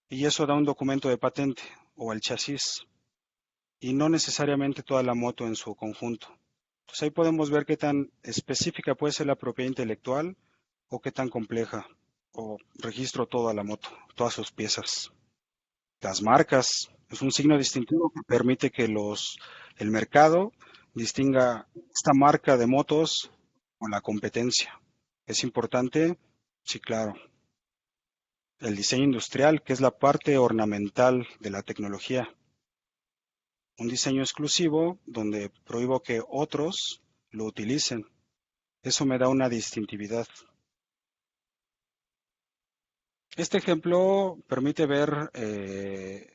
y eso da un documento de patente o el chasis y no necesariamente toda la moto en su conjunto. Entonces ahí podemos ver qué tan específica puede ser la propiedad intelectual o qué tan compleja. O registro toda la moto, todas sus piezas. Las marcas es un signo distintivo que permite que el mercado distinga esta marca de motos con la competencia. ¿Es importante? Sí, claro. El diseño industrial, que es la parte ornamental de la tecnología. Un diseño exclusivo donde prohíbo que otros lo utilicen. Eso me da una distintividad. Este ejemplo permite ver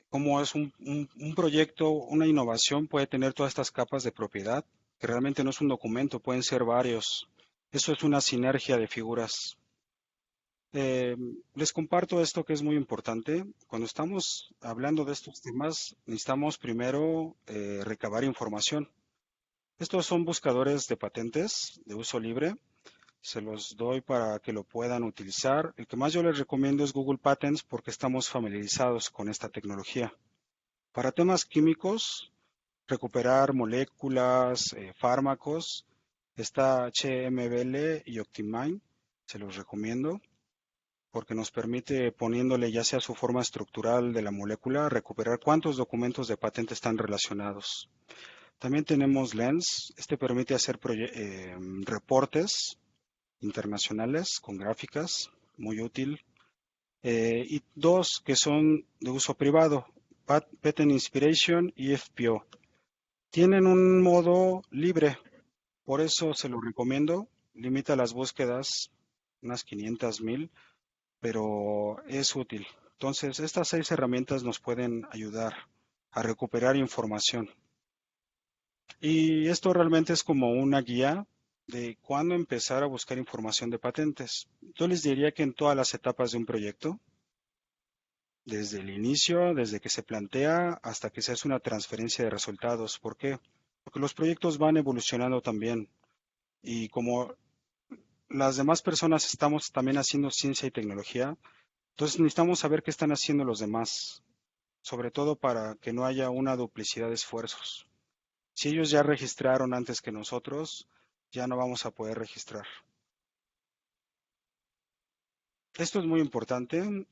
cómo es un proyecto, una innovación puede tener todas estas capas de propiedad, que realmente no es un documento, pueden ser varios. Eso es una sinergia de figuras. Eh, Les comparto esto que es muy importante. Cuando estamos hablando de estos temas, necesitamos primero recabar información. Estos son buscadores de patentes de uso libre. Se los doy para que lo puedan utilizar. El que más yo les recomiendo es Google Patents porque estamos familiarizados con esta tecnología. Para temas químicos, recuperar moléculas, fármacos, está HMBL y Optimine. Se los recomiendo porque nos permite, poniéndole ya sea su forma estructural de la molécula, recuperar cuántos documentos de patente están relacionados. También tenemos Lens. Este permite hacer reportes internacionales con gráficas, muy útil. Y dos que son de uso privado, Patent Inspiration y FPO. Tienen un modo libre, por eso se lo recomiendo. Limita las búsquedas, unas 500,000, pero es útil. Entonces, estas 6 herramientas nos pueden ayudar a recuperar información. Y esto realmente es como una guía de cuándo empezar a buscar información de patentes. Yo les diría que en todas las etapas de un proyecto, desde el inicio, desde que se plantea hasta que se hace una transferencia de resultados. ¿Por qué? Porque los proyectos van evolucionando también. Y como las demás personas estamos también haciendo ciencia y tecnología, entonces necesitamos saber qué están haciendo los demás, sobre todo para que no haya una duplicidad de esfuerzos. Si ellos ya registraron antes que nosotros, ya no vamos a poder registrar. Esto es muy importante.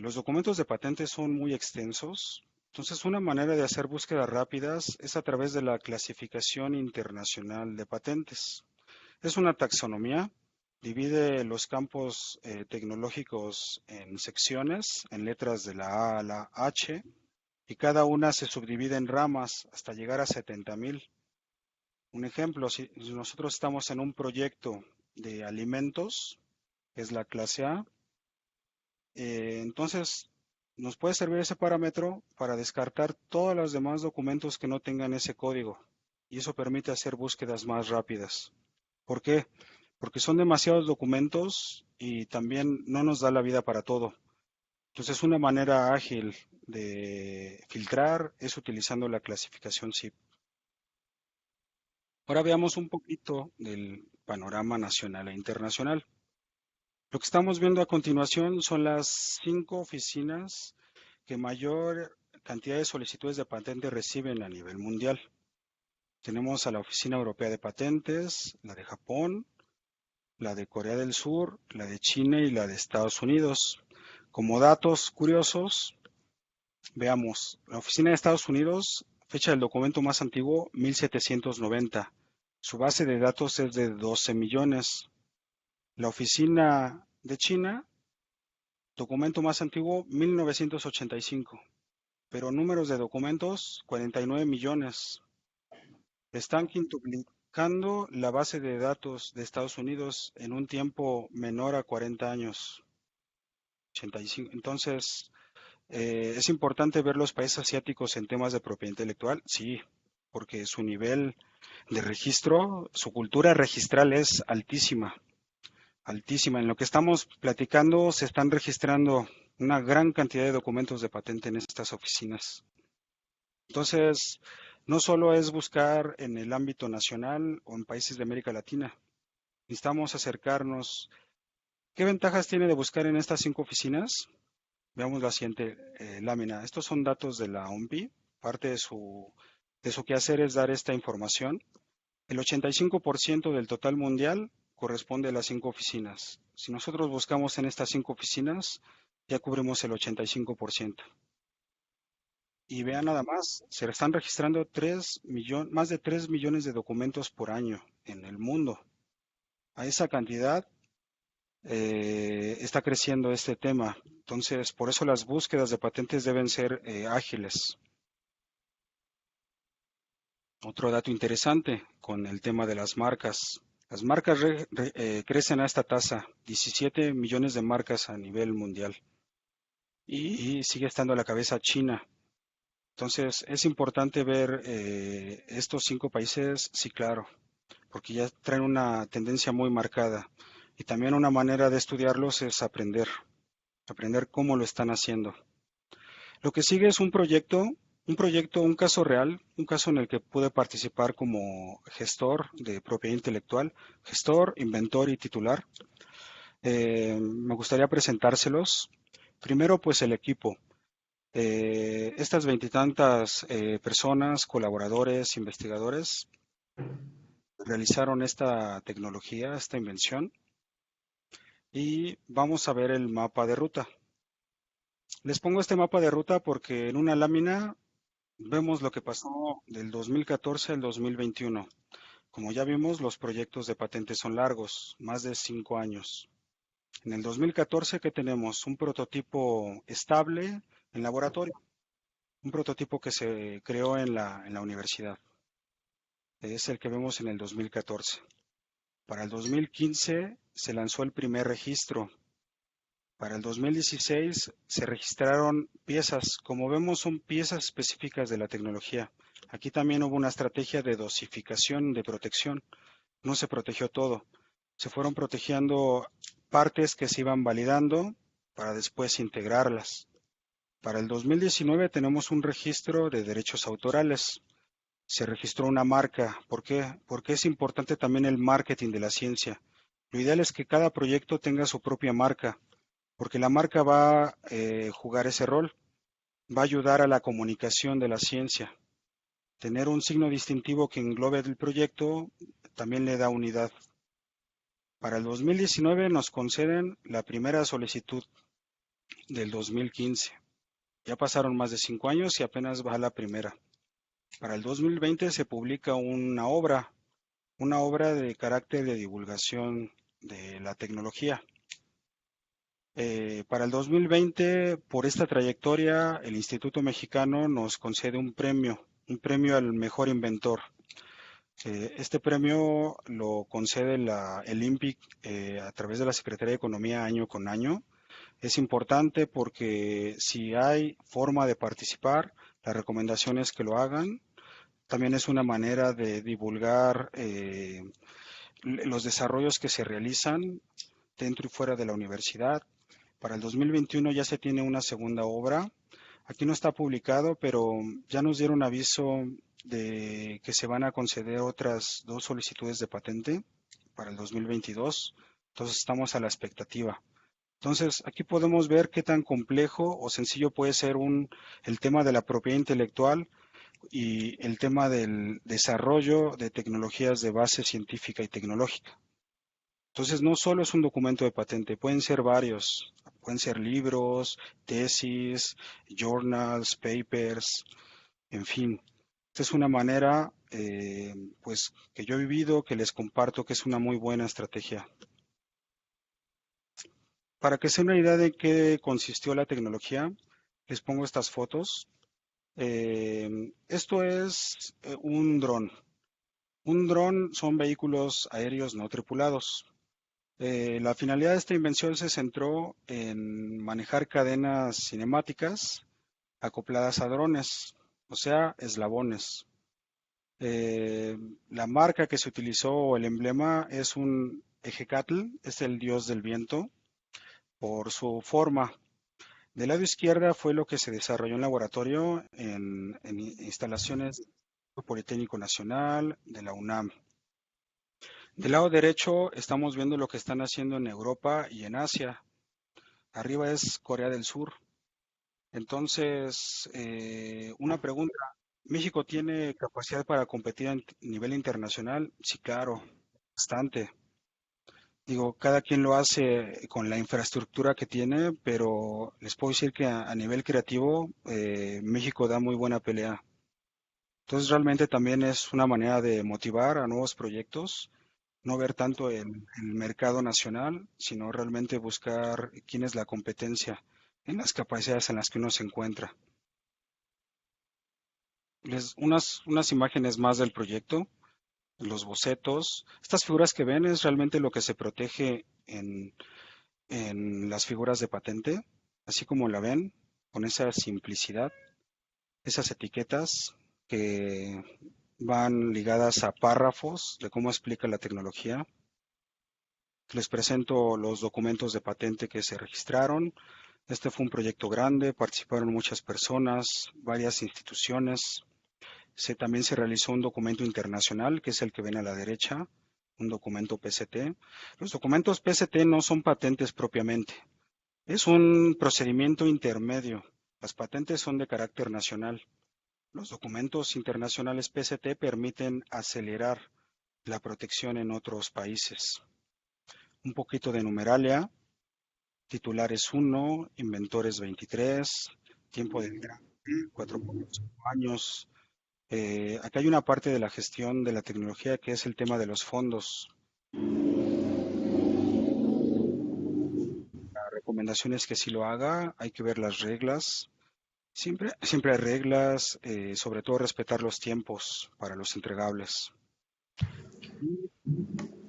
Los documentos de patentes son muy extensos. Entonces, una manera de hacer búsquedas rápidas es a través de la clasificación internacional de patentes. Es una taxonomía. Divide los campos tecnológicos en secciones, en letras de la A a la H, y cada una se subdivide en ramas hasta llegar a 70,000. Un ejemplo, si nosotros estamos en un proyecto de alimentos, que es la clase A, entonces nos puede servir ese parámetro para descartar todos los demás documentos que no tengan ese código. Y eso permite hacer búsquedas más rápidas. ¿Por qué? Porque son demasiados documentos y también no nos da la vida para todo. Entonces, una manera ágil de filtrar es utilizando la clasificación ZIP. Ahora veamos un poquito del panorama nacional e internacional. Lo que estamos viendo a continuación son las 5 oficinas que mayor cantidad de solicitudes de patente reciben a nivel mundial. Tenemos a la Oficina Europea de Patentes, la de Japón, la de Corea del Sur, la de China y la de Estados Unidos. Como datos curiosos, veamos, la Oficina de Estados Unidos, fecha del documento más antiguo, 1790. Su base de datos es de 12 millones. La Oficina de China, documento más antiguo, 1985. Pero números de documentos, 49 millones. Están quintuplicando la base de datos de Estados Unidos en un tiempo menor a 40 años. 85. Entonces, ¿es importante ver los países asiáticos en temas de propiedad intelectual? Sí, porque su nivel de registro, su cultura registral es altísima, altísima. En lo que estamos platicando se están registrando una gran cantidad de documentos de patente en estas oficinas. Entonces, no solo es buscar en el ámbito nacional o en países de América Latina. Necesitamos acercarnos. ¿Qué ventajas tiene de buscar en estas 5 oficinas? Veamos la siguiente lámina. Estos son datos de la OMPI. Parte de su quehacer es dar esta información. El 85% del total mundial corresponde a las 5 oficinas. Si nosotros buscamos en estas 5 oficinas, ya cubrimos el 85%. Y vean nada más, se están registrando más de 3 millones de documentos por año en el mundo. A esa cantidad está creciendo este tema. Entonces, por eso las búsquedas de patentes deben ser ágiles. Otro dato interesante con el tema de las marcas. Las marcas crecen a esta tasa, 17 millones de marcas a nivel mundial. Y sigue estando a la cabeza China. Entonces, es importante ver estos 5 países, sí, claro, porque ya traen una tendencia muy marcada. Y también una manera de estudiarlos es aprender cómo lo están haciendo. Lo que sigue es un caso real, un caso en el que pude participar como gestor de propiedad intelectual, gestor, inventor y titular. Me gustaría presentárselos. Primero, pues el equipo. Estas veintitantas personas, colaboradores, investigadores, realizaron esta tecnología, esta invención, y vamos a ver el mapa de ruta. Les pongo este mapa de ruta porque en una lámina vemos lo que pasó del 2014 al 2021. Como ya vimos, los proyectos de patentes son largos, más de 5 años. En el 2014, ¿qué tenemos? Un prototipo estable en laboratorio, un prototipo que se creó en la universidad. Es el que vemos en el 2014. Para el 2015 se lanzó el primer registro. Para el 2016 se registraron piezas. Como vemos, son piezas específicas de la tecnología. Aquí también hubo una estrategia de dosificación de protección. No se protegió todo. Se fueron protegiendo partes que se iban validando para después integrarlas. Para el 2019 tenemos un registro de derechos autorales. Se registró una marca. ¿Por qué? Porque es importante también el marketing de la ciencia. Lo ideal es que cada proyecto tenga su propia marca, porque la marca va a jugar ese rol, va a ayudar a la comunicación de la ciencia. Tener un signo distintivo que englobe el proyecto también le da unidad. Para el 2019 nos conceden la primera solicitud del 2015. Ya pasaron más de 5 años y apenas va la primera. Para el 2020 se publica una obra de carácter de divulgación de la tecnología. Para el 2020, por esta trayectoria, el Instituto Mexicano nos concede un premio al mejor inventor. Este premio lo concede el INPI a través de la Secretaría de Economía año con año. Es importante porque si hay forma de participar, la recomendación es que lo hagan. También es una manera de divulgar los desarrollos que se realizan dentro y fuera de la universidad. Para el 2021 ya se tiene una segunda obra. Aquí no está publicado, pero ya nos dieron aviso de que se van a conceder otras 2 solicitudes de patente para el 2022. Entonces estamos a la expectativa. Entonces aquí podemos ver qué tan complejo o sencillo puede ser el tema de la propiedad intelectual y el tema del desarrollo de tecnologías de base científica y tecnológica. Entonces, no solo es un documento de patente, pueden ser varios, pueden ser libros, tesis, journals, papers, en fin. Esta es una manera, pues, que yo he vivido, que les comparto, que es una muy buena estrategia. Para que se den una idea de qué consistió la tecnología, les pongo estas fotos. Esto es un dron. Un dron son vehículos aéreos no tripulados. La finalidad de esta invención se centró en manejar cadenas cinemáticas acopladas a drones, o sea, eslabones. La marca que se utilizó, o el emblema, es un Ejecatl, es el dios del viento, por su forma. Del lado izquierda fue lo que se desarrolló en laboratorio en instalaciones del Politécnico Nacional, de la UNAM. Del lado derecho estamos viendo lo que están haciendo en Europa y en Asia. Arriba es Corea del Sur. Entonces, una pregunta. ¿México tiene capacidad para competir a nivel internacional? Sí, claro, bastante. Digo, cada quien lo hace con la infraestructura que tiene, pero les puedo decir que a nivel creativo, México da muy buena pelea. Entonces, realmente también es una manera de motivar a nuevos proyectos, no ver tanto el mercado nacional, sino realmente buscar quién es la competencia en las capacidades en las que uno se encuentra. Unas imágenes más del proyecto, los bocetos. Estas figuras que ven es realmente lo que se protege en las figuras de patente, así como la ven, con esa simplicidad, esas etiquetas que van ligadas a párrafos de cómo explica la tecnología. Les presento los documentos de patente que se registraron. Este fue un proyecto grande, participaron muchas personas, varias instituciones. También se realizó un documento internacional, que es el que ven a la derecha, un documento PCT. Los documentos PCT no son patentes propiamente, es un procedimiento intermedio. Las patentes son de carácter nacional. Los documentos internacionales PCT permiten acelerar la protección en otros países. Un poquito de numeralia, titulares 1, inventores 23, tiempo de 4.5 años. Acá hay una parte de la gestión de la tecnología que es el tema de los fondos. La recomendación es que si lo haga, hay que ver las reglas. Siempre hay reglas, sobre todo respetar los tiempos para los entregables.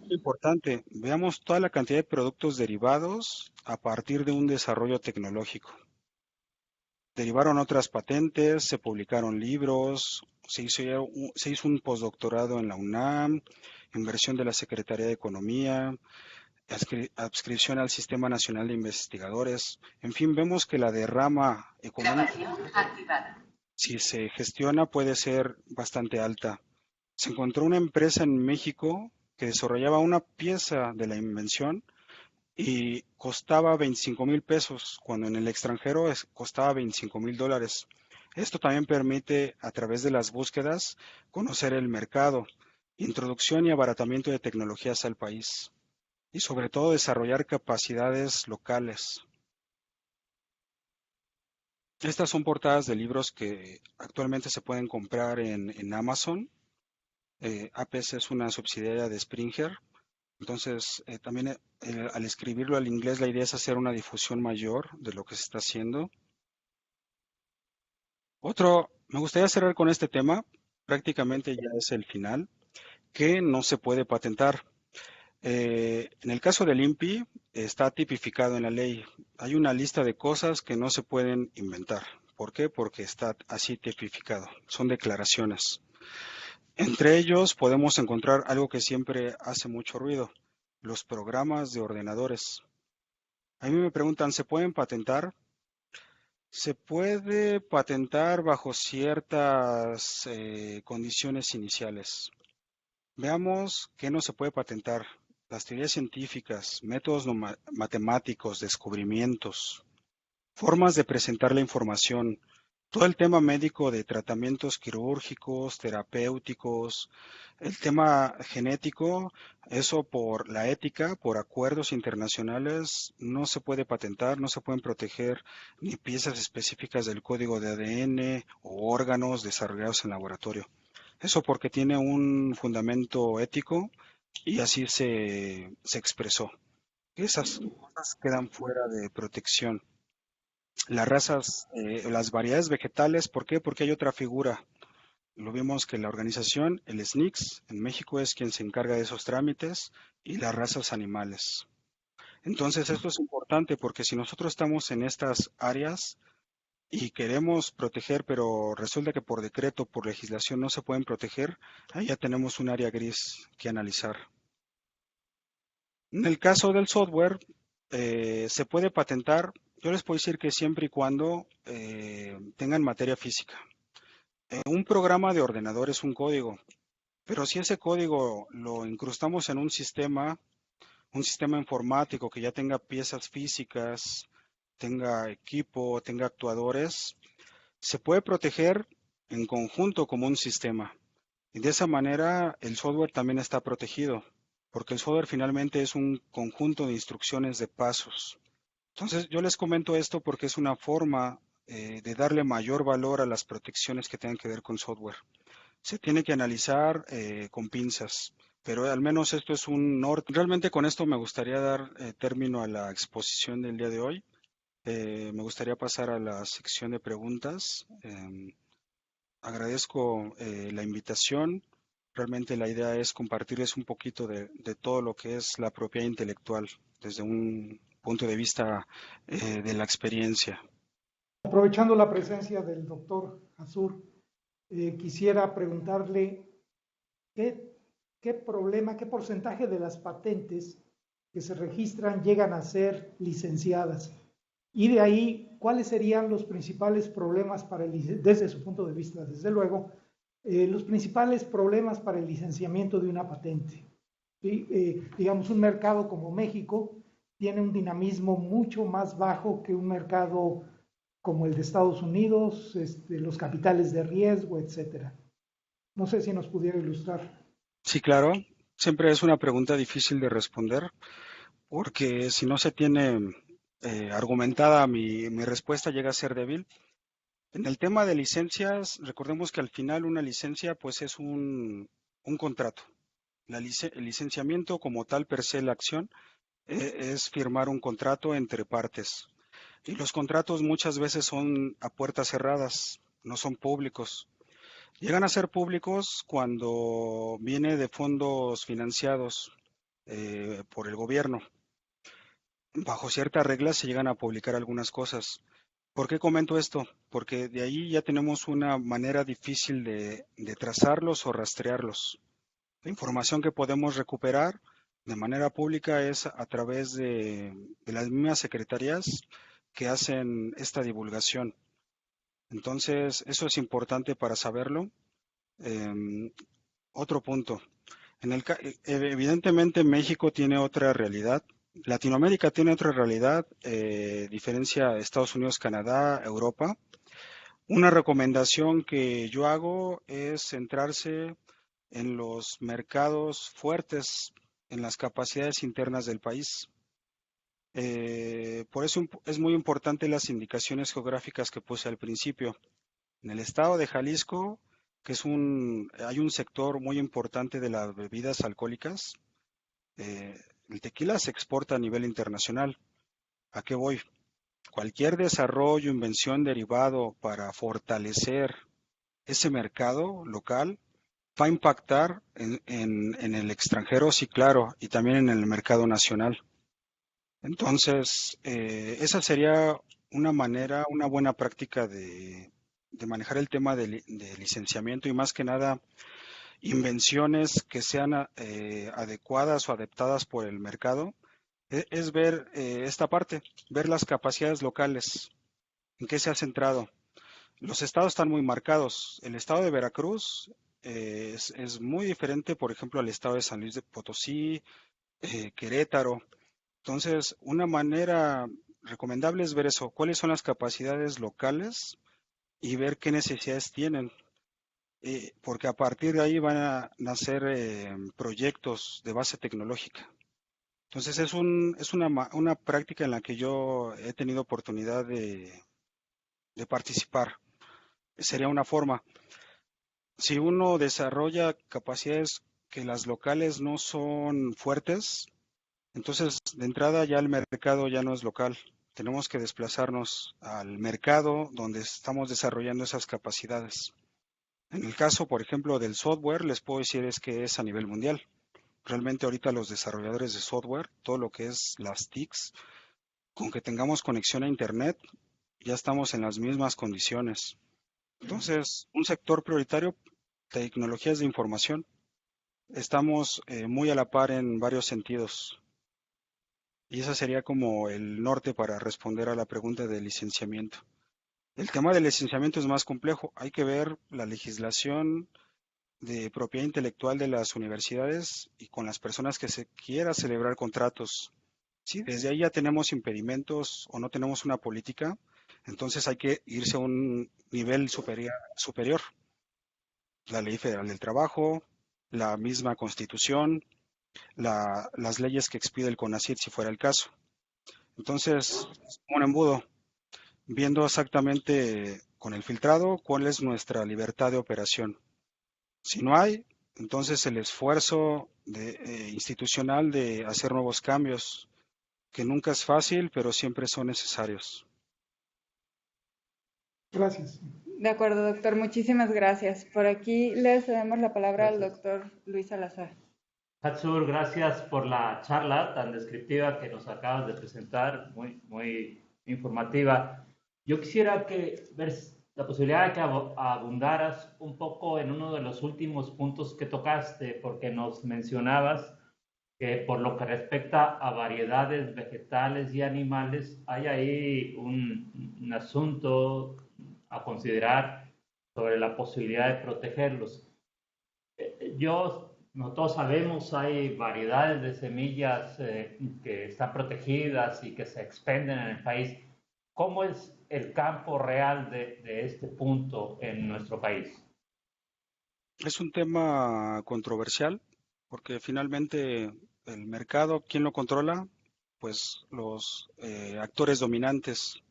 Importante, veamos toda la cantidad de productos derivados a partir de un desarrollo tecnológico. Derivaron otras patentes, se publicaron libros, se hizo un postdoctorado en la UNAM, inversión de la Secretaría de Economía, adscripción al Sistema Nacional de Investigadores. En fin, vemos que la derrama económica, si se gestiona, puede ser bastante alta. Se encontró una empresa en México que desarrollaba una pieza de la invención y costaba 25,000 pesos, cuando en el extranjero costaba 25,000 dólares. Esto también permite, a través de las búsquedas, conocer el mercado, introducción y abaratamiento de tecnologías al país y sobre todo desarrollar capacidades locales. Estas son portadas de libros que actualmente se pueden comprar en Amazon. APS es una subsidiaria de Springer. Entonces, también al escribirlo al inglés, la idea es hacer una difusión mayor de lo que se está haciendo. Me gustaría cerrar con este tema, prácticamente ya es el final, que no se puede patentar. En el caso del INPI, está tipificado en la ley. Hay una lista de cosas que no se pueden inventar. ¿Por qué? Porque está así tipificado. Son declaraciones. Entre ellos podemos encontrar algo que siempre hace mucho ruido, los programas de ordenadores. A mí me preguntan, ¿se pueden patentar? Se puede patentar bajo ciertas condiciones iniciales. Veamos qué no se puede patentar. Las teorías científicas, métodos matemáticos, descubrimientos, formas de presentar la información, todo el tema médico de tratamientos quirúrgicos, terapéuticos, el tema genético, eso por la ética, por acuerdos internacionales, no se puede patentar, no se pueden proteger ni piezas específicas del código de ADN o órganos desarrollados en laboratorio. Eso porque tiene un fundamento ético y así se expresó. Esas cosas quedan fuera de protección. Las razas, las variedades vegetales, ¿por qué? Porque hay otra figura. Lo vimos que la organización, el SNICS, en México es quien se encarga de esos trámites y las razas animales. Entonces esto es importante porque si nosotros estamos en estas áreas y queremos proteger, pero resulta que por decreto, por legislación no se pueden proteger, ahí ya tenemos un área gris que analizar. En el caso del software, se puede patentar. Yo les puedo decir que siempre y cuando tengan materia física. Un programa de ordenador es un código, pero si ese código lo incrustamos en un sistema informático que ya tenga piezas físicas, tenga equipo, tenga actuadores, se puede proteger en conjunto como un sistema. Y de esa manera el software también está protegido, porque el software finalmente es un conjunto de instrucciones de pasos. Entonces yo les comento esto porque es una forma de darle mayor valor a las protecciones que tengan que ver con software. Se tiene que analizar con pinzas, pero al menos esto es un norte. Realmente con esto me gustaría dar término a la exposición del día de hoy. Me gustaría pasar a la sección de preguntas. Agradezco la invitación. Realmente la idea es compartirles un poquito de todo lo que es la propiedad intelectual desde un punto de vista de la experiencia. Aprovechando la presencia del doctor Azur, quisiera preguntarle qué problema, qué porcentaje de las patentes que se registran llegan a ser licenciadas. Y de ahí, ¿cuáles serían los principales problemas desde su punto de vista? Desde luego, los principales problemas para el licenciamiento de una patente. ¿Sí? Digamos, un mercado como México tiene un dinamismo mucho más bajo que un mercado como el de Estados Unidos, los capitales de riesgo, etcétera. No sé si nos pudiera ilustrar. Sí, claro. Siempre es una pregunta difícil de responder porque si no se tiene argumentada mi respuesta llega a ser débil. En el tema de licencias, recordemos que al final una licencia pues es un contrato. El licenciamiento como tal per se la acción es firmar un contrato entre partes. Y los contratos muchas veces son a puertas cerradas, no son públicos. Llegan a ser públicos cuando viene de fondos financiados por el gobierno. Bajo ciertas reglas se llegan a publicar algunas cosas. ¿Por qué comento esto? Porque de ahí ya tenemos una manera difícil de trazarlos o rastrearlos. La información que podemos recuperar de manera pública es a través de las mismas secretarías que hacen esta divulgación. Entonces, eso es importante para saberlo. Otro punto. Evidentemente México tiene otra realidad. Latinoamérica tiene otra realidad, diferencia Estados Unidos, Canadá, Europa. Una recomendación que yo hago es centrarse en los mercados fuertes, en las capacidades internas del país. Por eso es muy importante las indicaciones geográficas que puse al principio. En el estado de Jalisco, hay un sector muy importante de las bebidas alcohólicas. El tequila se exporta a nivel internacional. ¿A qué voy? Cualquier desarrollo, invención derivado para fortalecer ese mercado local va a impactar en el extranjero, sí, claro, y también en el mercado nacional. Entonces, esa sería una manera, una buena práctica de manejar el tema de licenciamiento y más que nada invenciones que sean adecuadas o adaptadas por el mercado. Es ver esta parte, ver las capacidades locales, en qué se ha centrado. Los estados están muy marcados. El estado de Veracruz es muy diferente, por ejemplo, al estado de San Luis de Potosí, Querétaro. Entonces, una manera recomendable es ver eso, cuáles son las capacidades locales y ver qué necesidades tienen, porque a partir de ahí van a nacer proyectos de base tecnológica. Entonces, es una práctica en la que yo he tenido oportunidad de participar. Sería una forma. Si uno desarrolla capacidades que las locales no son fuertes, entonces de entrada ya el mercado ya no es local. Tenemos que desplazarnos al mercado donde estamos desarrollando esas capacidades. En el caso, por ejemplo, del software, les puedo decir es que es a nivel mundial. Realmente ahorita los desarrolladores de software, todo lo que es las TICs, con que tengamos conexión a Internet, ya estamos en las mismas condiciones. Entonces, un sector prioritario, tecnologías de información. Estamos muy a la par en varios sentidos. Y ese sería como el norte para responder a la pregunta del licenciamiento. El tema del licenciamiento es más complejo. Hay que ver la legislación de propiedad intelectual de las universidades y con las personas que se quiera celebrar contratos. Si desde ahí ya tenemos impedimentos o no tenemos una política, entonces hay que irse a un nivel superior. La Ley Federal del Trabajo, la misma Constitución, las leyes que expide el CONACYT si fuera el caso. Entonces, un embudo, viendo exactamente con el filtrado cuál es nuestra libertad de operación. Si no hay, entonces el esfuerzo institucional de hacer nuevos cambios, que nunca es fácil, pero siempre son necesarios. Gracias. De acuerdo, doctor. Muchísimas gracias. Por aquí le cedemos la palabra al doctor Luis Salazar. Hatsur, gracias por la charla tan descriptiva que nos acabas de presentar, muy informativa. Yo quisiera ver la posibilidad de que abundaras un poco en uno de los últimos puntos que tocaste, porque nos mencionabas que por lo que respecta a variedades vegetales y animales, hay ahí un asunto a considerar sobre la posibilidad de protegerlos. Todos sabemos, hay variedades de semillas que están protegidas y que se expenden en el país. ¿Cómo es el campo real de este punto en nuestro país? Es un tema controversial porque finalmente el mercado, ¿quién lo controla? Pues los actores dominantes.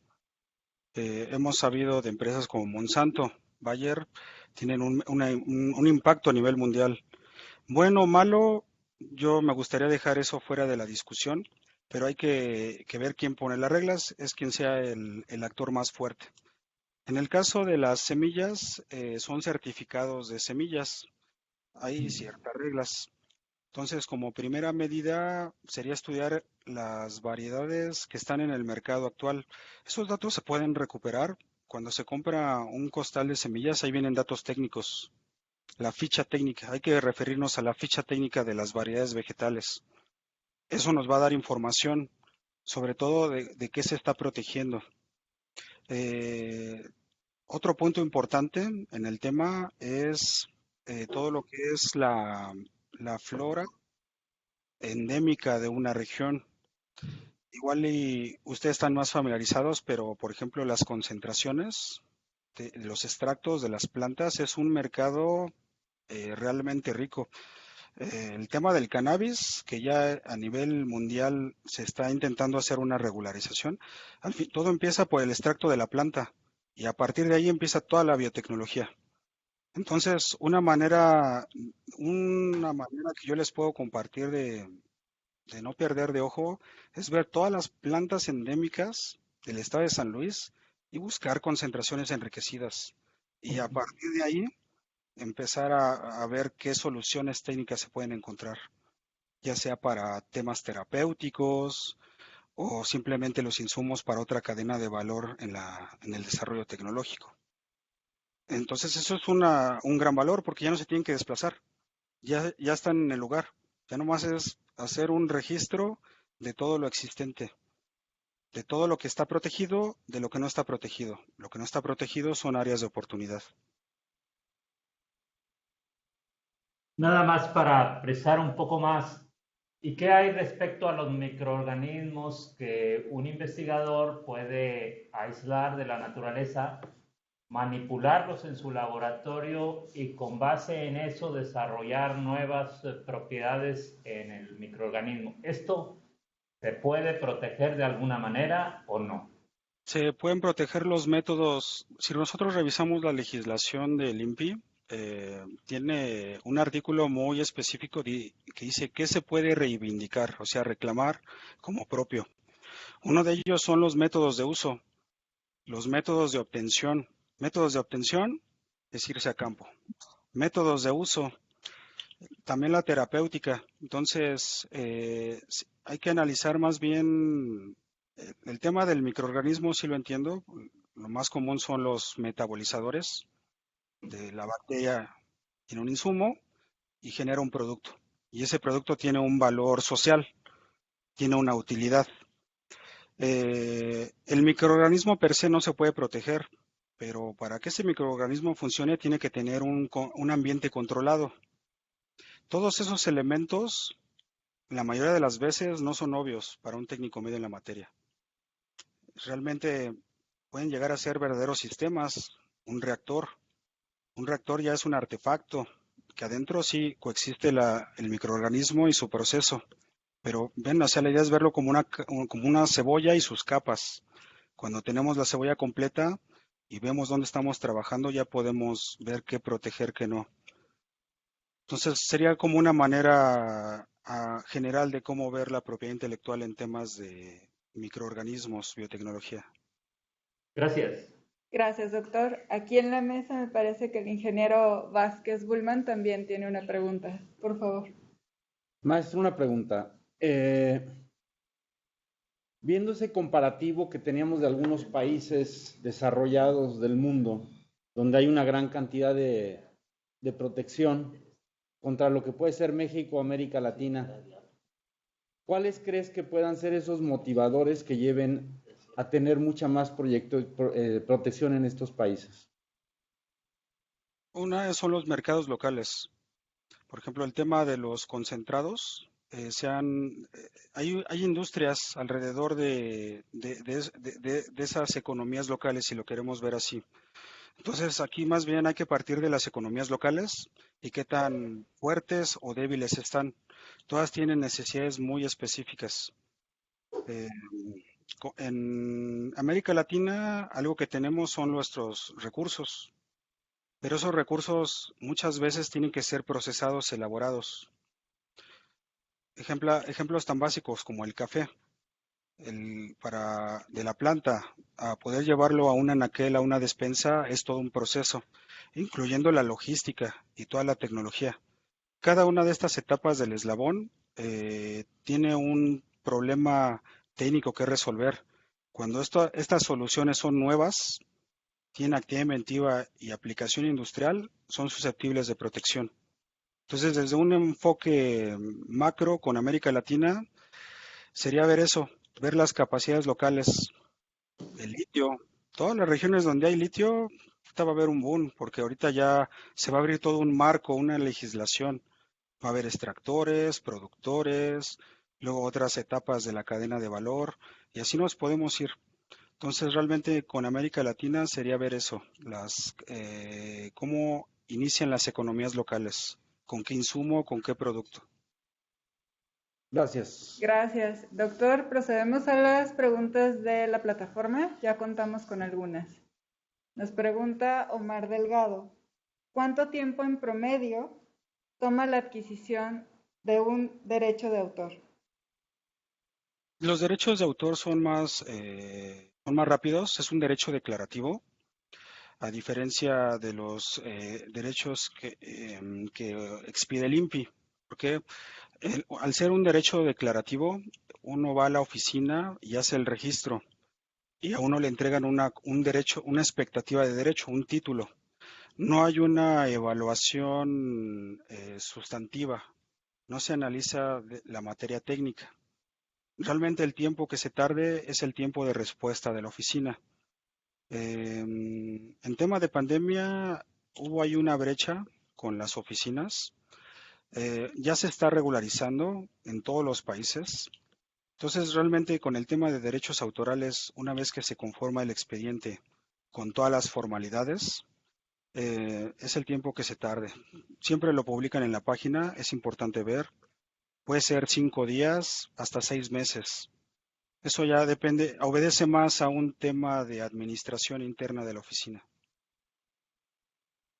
Hemos sabido de empresas como Monsanto, Bayer, tienen un impacto a nivel mundial. Bueno o malo, yo me gustaría dejar eso fuera de la discusión, pero hay que ver quién pone las reglas, es quien sea el actor más fuerte. En el caso de las semillas, son certificados de semillas, hay ciertas reglas. Entonces, como primera medida sería estudiar las variedades que están en el mercado actual. Esos datos se pueden recuperar cuando se compra un costal de semillas, ahí vienen datos técnicos. La ficha técnica, hay que referirnos a la ficha técnica de las variedades vegetales. Eso nos va a dar información, sobre todo de qué se está protegiendo. Eh, Otro punto importante en el tema es todo lo que es la flora endémica de una región. Igual y ustedes están más familiarizados, pero por ejemplo las concentraciones de los extractos de las plantas es un mercado realmente rico. El tema del cannabis, que ya a nivel mundial se está intentando hacer una regularización, al fin, todo empieza por el extracto de la planta y a partir de ahí empieza toda la biotecnología. Entonces, una manera que yo les puedo compartir de no perder de ojo es ver todas las plantas endémicas del estado de San Luis y buscar concentraciones enriquecidas. Y a partir de ahí empezar a ver qué soluciones técnicas se pueden encontrar, ya sea para temas terapéuticos o simplemente los insumos para otra cadena de valor en el desarrollo tecnológico. Entonces eso es un gran valor porque ya no se tienen que desplazar, ya están en el lugar, ya nomás es hacer un registro de todo lo existente, de todo lo que está protegido, de lo que no está protegido. Lo que no está protegido son áreas de oportunidad. Nada más para presar un poco más. ¿Y qué hay respecto a los microorganismos que un investigador puede aislar de la naturaleza, manipularlos en su laboratorio y con base en eso desarrollar nuevas propiedades en el microorganismo? ¿Esto se puede proteger de alguna manera o no? Se pueden proteger los métodos. Si nosotros revisamos la legislación del INPI, tiene un artículo muy específico que dice qué se puede reivindicar, o sea, reclamar como propio. Uno de ellos son los métodos de uso, los métodos de obtención. Métodos de obtención es irse a campo. Métodos de uso, también la terapéutica. Entonces, hay que analizar más bien el tema del microorganismo, sí lo entiendo. Lo más común son los metabolizadores de la bacteria en un insumo y genera un producto. Y ese producto tiene un valor social, tiene una utilidad. El microorganismo per se no se puede proteger, pero para que ese microorganismo funcione tiene que tener un ambiente controlado. Todos esos elementos, la mayoría de las veces, no son obvios para un técnico medio en la materia. Realmente pueden llegar a ser verdaderos sistemas. Un reactor. Un reactor ya es un artefacto que adentro sí coexiste el microorganismo y su proceso. Pero ven, o sea, la idea es verlo como una cebolla y sus capas. Cuando tenemos la cebolla completa y vemos dónde estamos trabajando, ya podemos ver qué proteger, qué no. Entonces, sería como una manera general de cómo ver la propiedad intelectual en temas de microorganismos, biotecnología. Gracias. Gracias, doctor. Aquí en la mesa me parece que el ingeniero Vázquez Bullman también tiene una pregunta. Por favor. Maestro, una pregunta. Viendo ese comparativo que teníamos de algunos países desarrollados del mundo, donde hay una gran cantidad de protección contra lo que puede ser México o América Latina, ¿cuáles crees que puedan ser esos motivadores que lleven a tener mucha más protección en estos países? Una son los mercados locales. Por ejemplo, el tema de los concentrados. Hay industrias alrededor de esas economías locales, si lo queremos ver así. Entonces, aquí más bien hay que partir de las economías locales y qué tan fuertes o débiles están. Todas tienen necesidades muy específicas. Eh, en América Latina, algo que tenemos son nuestros recursos, pero esos recursos muchas veces tienen que ser procesados, elaborados. Ejemplos tan básicos como el café. De la planta a poder llevarlo a un anaquel, a una despensa, es todo un proceso, incluyendo la logística y toda la tecnología. Cada una de estas etapas del eslabón tiene un problema técnico que resolver. Cuando estas soluciones son nuevas, tienen actividad inventiva y aplicación industrial, son susceptibles de protección. Entonces, desde un enfoque macro con América Latina, sería ver eso, ver las capacidades locales, el litio. Todas las regiones donde hay litio, ahorita va a haber un boom, porque ahorita ya se va a abrir todo un marco, una legislación. Va a haber extractores, productores, luego otras etapas de la cadena de valor, y así nos podemos ir. Entonces, realmente con América Latina sería ver eso, cómo inician las economías locales, con qué insumo, con qué producto. Gracias. Gracias. Doctor, procedemos a las preguntas de la plataforma. Ya contamos con algunas. Nos pregunta Omar Delgado, ¿cuánto tiempo en promedio toma la adquisición de un derecho de autor? Los derechos de autor son son más rápidos, es un derecho declarativo, a diferencia de los derechos que expide el INPI, porque al ser un derecho declarativo, uno va a la oficina y hace el registro y a uno le entregan un derecho, una expectativa de derecho, un título. No hay una evaluación sustantiva, no se analiza la materia técnica. Realmente el tiempo que se tarde es el tiempo de respuesta de la oficina. En tema de pandemia hubo ahí una brecha con las oficinas. Ya se está regularizando en todos los países. Entonces, realmente con el tema de derechos autorales, una vez que se conforma el expediente con todas las formalidades, es el tiempo que se tarde. Siempre lo publican en la página, es importante ver. Puede ser 5 días hasta 6 meses. Eso ya depende, obedece más a un tema de administración interna de la oficina.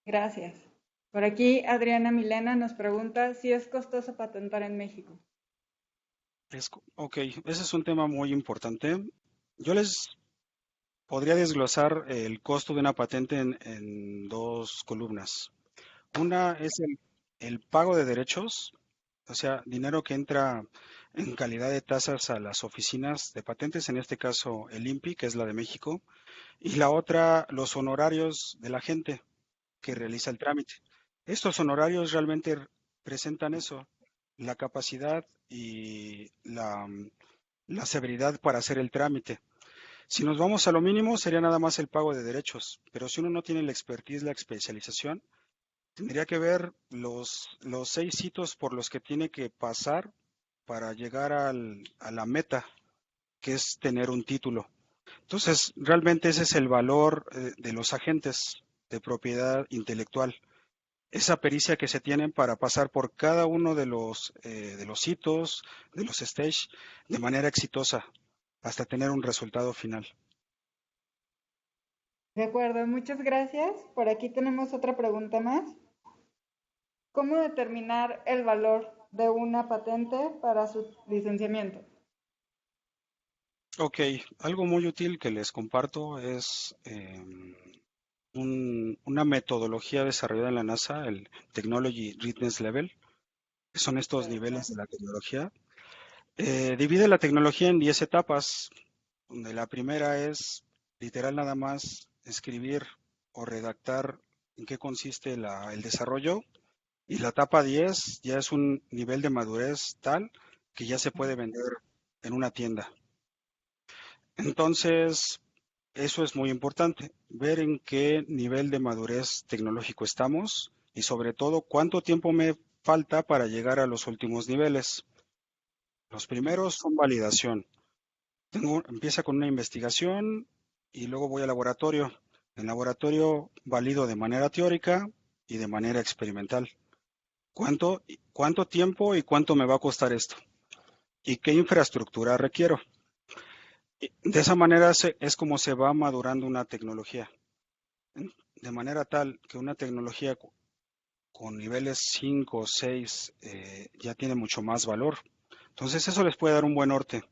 Gracias. Por aquí, Adriana Milena nos pregunta si es costoso patentar en México. Ok, ese es un tema muy importante. Yo les podría desglosar el costo de una patente en dos columnas. Una es el pago de derechos, o sea, dinero que entra en calidad de tasas a las oficinas de patentes, en este caso el INPI, que es la de México, y la otra, los honorarios de la gente que realiza el trámite. Estos honorarios realmente presentan eso, la capacidad y la severidad para hacer el trámite. Si nos vamos a lo mínimo, sería nada más el pago de derechos, pero si uno no tiene la expertise, la especialización, tendría que ver los 6 hitos por los que tiene que pasar para llegar a la meta, que es tener un título. Entonces, realmente ese es el valor de los agentes de propiedad intelectual. Esa pericia que se tienen para pasar por cada uno de los hitos, de los stages, de manera exitosa, hasta tener un resultado final. De acuerdo, muchas gracias. Por aquí tenemos otra pregunta más. ¿Cómo determinar el valor de una patente para su licenciamiento? Ok, algo muy útil que les comparto es una metodología desarrollada en la NASA, el Technology Readiness Level, que son estos niveles de la tecnología. Divide la tecnología en 10 etapas, donde la primera es literal nada más escribir o redactar en qué consiste el desarrollo, y la etapa 10 ya es un nivel de madurez tal que ya se puede vender en una tienda. Entonces, eso es muy importante, ver en qué nivel de madurez tecnológico estamos y sobre todo cuánto tiempo me falta para llegar a los últimos niveles. Los primeros son validación. Empieza con una investigación y luego voy al laboratorio. En laboratorio valido de manera teórica y de manera experimental. ¿Cuánto tiempo y cuánto me va a costar esto? ¿Y qué infraestructura requiero? De esa manera es como se va madurando una tecnología, de manera tal que una tecnología con niveles 5 o 6 ya tiene mucho más valor. Entonces eso les puede dar un buen norte.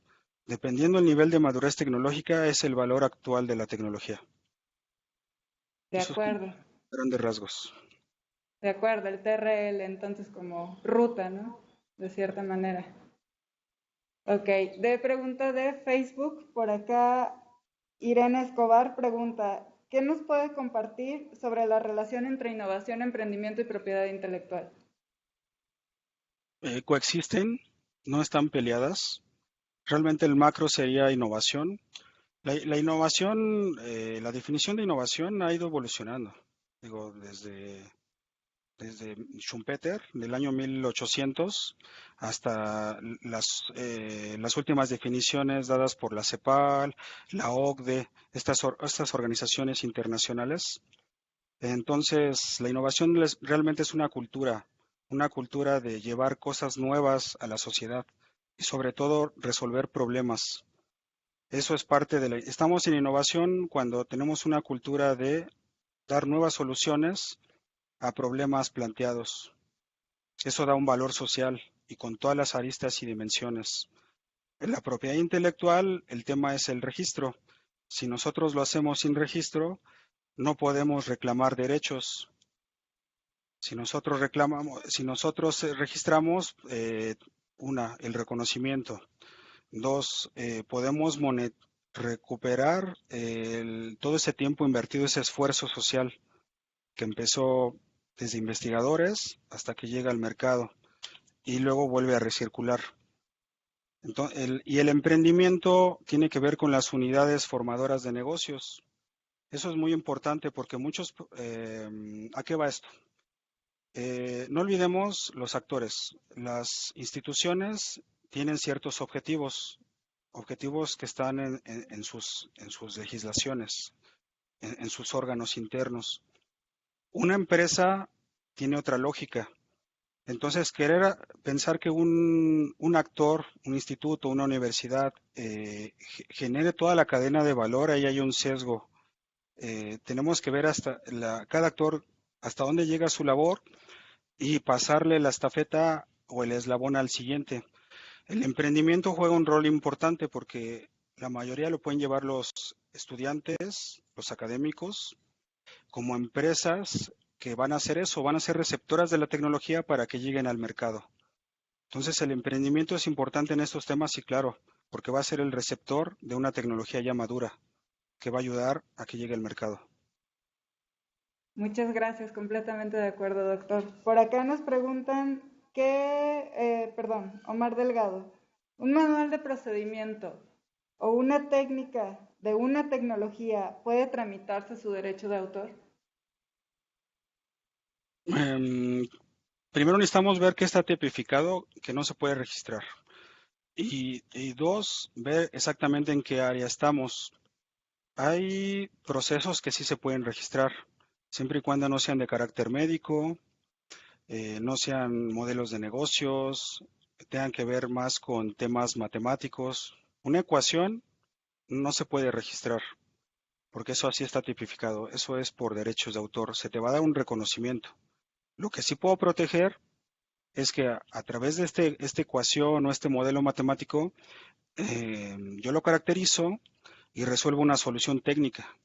Dependiendo del nivel de madurez tecnológica es el valor actual de la tecnología. De Eso es como acuerdo, grandes rasgos. de acuerdo, el TRL entonces como ruta, ¿no? De cierta manera. Ok, de pregunta de Facebook, por acá Irene Escobar pregunta, ¿qué nos puede compartir sobre la relación entre innovación, emprendimiento y propiedad intelectual? Coexisten, no están peleadas. Realmente el macro sería innovación. La innovación, la definición de innovación ha ido evolucionando. Digo, desde Schumpeter del año 1800 hasta las últimas definiciones dadas por la CEPAL, la OCDE, estas organizaciones internacionales. Entonces, la innovación realmente es una cultura de llevar cosas nuevas a la sociedad y sobre todo resolver problemas. Eso es parte de Estamos en innovación cuando tenemos una cultura de dar nuevas soluciones a problemas planteados. Eso da un valor social y con todas las aristas y dimensiones. En la propiedad intelectual, el tema es el registro. Si nosotros lo hacemos sin registro, no podemos reclamar derechos. Si nosotros registramos, el reconocimiento. Dos, podemos recuperar todo ese tiempo invertido, ese esfuerzo social que empezó desde investigadores hasta que llega al mercado y luego vuelve a recircular. Entonces, el emprendimiento tiene que ver con las unidades formadoras de negocios. Eso es muy importante porque ¿a qué va esto? No olvidemos los actores. Las instituciones tienen ciertos objetivos que están en sus legislaciones, en sus órganos internos. Una empresa tiene otra lógica. Entonces, pensar que un actor, un instituto, una universidad genere toda la cadena de valor, ahí hay un sesgo. Tenemos que ver cada actor hasta dónde llega su labor y pasarle la estafeta o el eslabón al siguiente. El emprendimiento juega un rol importante porque la mayoría lo pueden llevar los estudiantes, los académicos, como empresas que van a hacer eso, van a ser receptoras de la tecnología para que lleguen al mercado. Entonces el emprendimiento es importante en estos temas y claro, porque va a ser el receptor de una tecnología ya madura que va a ayudar a que llegue al mercado. Muchas gracias, completamente de acuerdo, doctor. Por acá nos preguntan Omar Delgado, ¿un manual de procedimiento o una técnica de una tecnología puede tramitarse su derecho de autor? Primero necesitamos ver qué está tipificado, que no se puede registrar. Y dos, ver exactamente en qué área estamos. Hay procesos que sí se pueden registrar, siempre y cuando no sean de carácter médico, no sean modelos de negocios, tengan que ver más con temas matemáticos. Una ecuación no se puede registrar, porque eso así está tipificado. Eso es por derechos de autor. Se te va a dar un reconocimiento. Lo que sí puedo proteger es que a través de esta ecuación o este modelo matemático, yo lo caracterizo y resuelvo una solución técnica.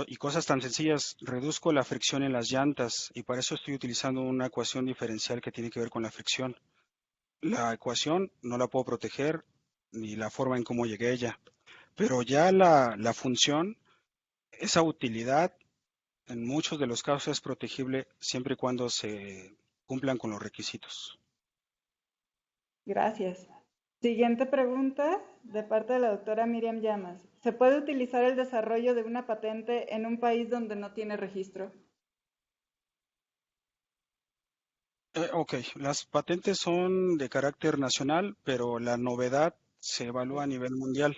Y cosas tan sencillas, reduzco la fricción en las llantas y para eso estoy utilizando una ecuación diferencial que tiene que ver con la fricción. La ecuación no la puedo proteger ni la forma en cómo llegué a ella, pero ya la función, esa utilidad, en muchos de los casos es protegible siempre y cuando se cumplan con los requisitos. Gracias. Siguiente pregunta de parte de la doctora Miriam Llamas. ¿Se puede utilizar el desarrollo de una patente en un país donde no tiene registro? Ok, las patentes son de carácter nacional, pero la novedad se evalúa a nivel mundial.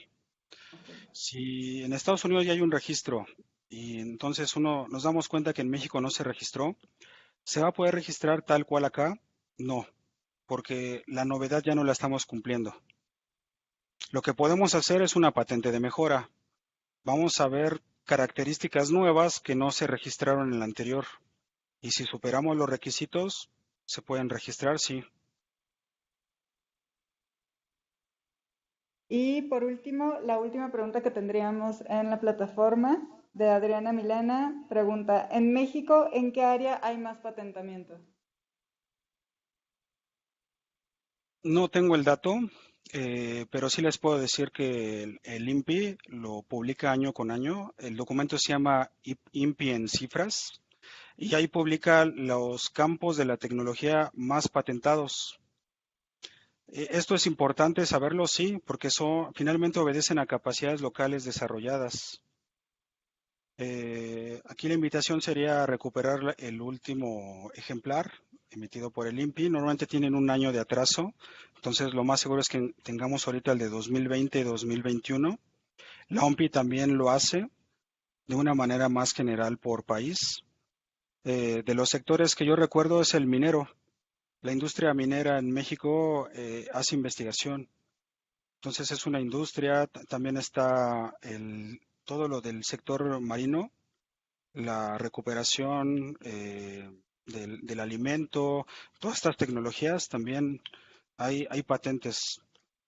Okay. Si en Estados Unidos ya hay un registro y entonces nos damos cuenta que en México no se registró, ¿se va a poder registrar tal cual acá? No, porque la novedad ya no la estamos cumpliendo. Lo que podemos hacer es una patente de mejora. Vamos a ver características nuevas que no se registraron en la anterior. Y si superamos los requisitos, se pueden registrar, sí. Y por último, la última pregunta que tendríamos en la plataforma de Adriana Milena pregunta, ¿en México en qué área hay más patentamiento? No tengo el dato, pero sí les puedo decir que el INPI lo publica año con año. El documento se llama INPI en cifras y ahí publica los campos de la tecnología más patentados. Esto es importante saberlo, sí, porque eso finalmente obedecen a capacidades locales desarrolladas. Aquí la invitación sería recuperar el último ejemplar emitido por el INPI. Normalmente tienen un año de atraso, entonces lo más seguro es que tengamos ahorita el de 2020 y 2021. La OMPI también lo hace de una manera más general por país. De los sectores que yo recuerdo es el minero. La industria minera en México hace investigación. Entonces es una industria, también está todo lo del sector marino, la recuperación del alimento, todas estas tecnologías también hay patentes.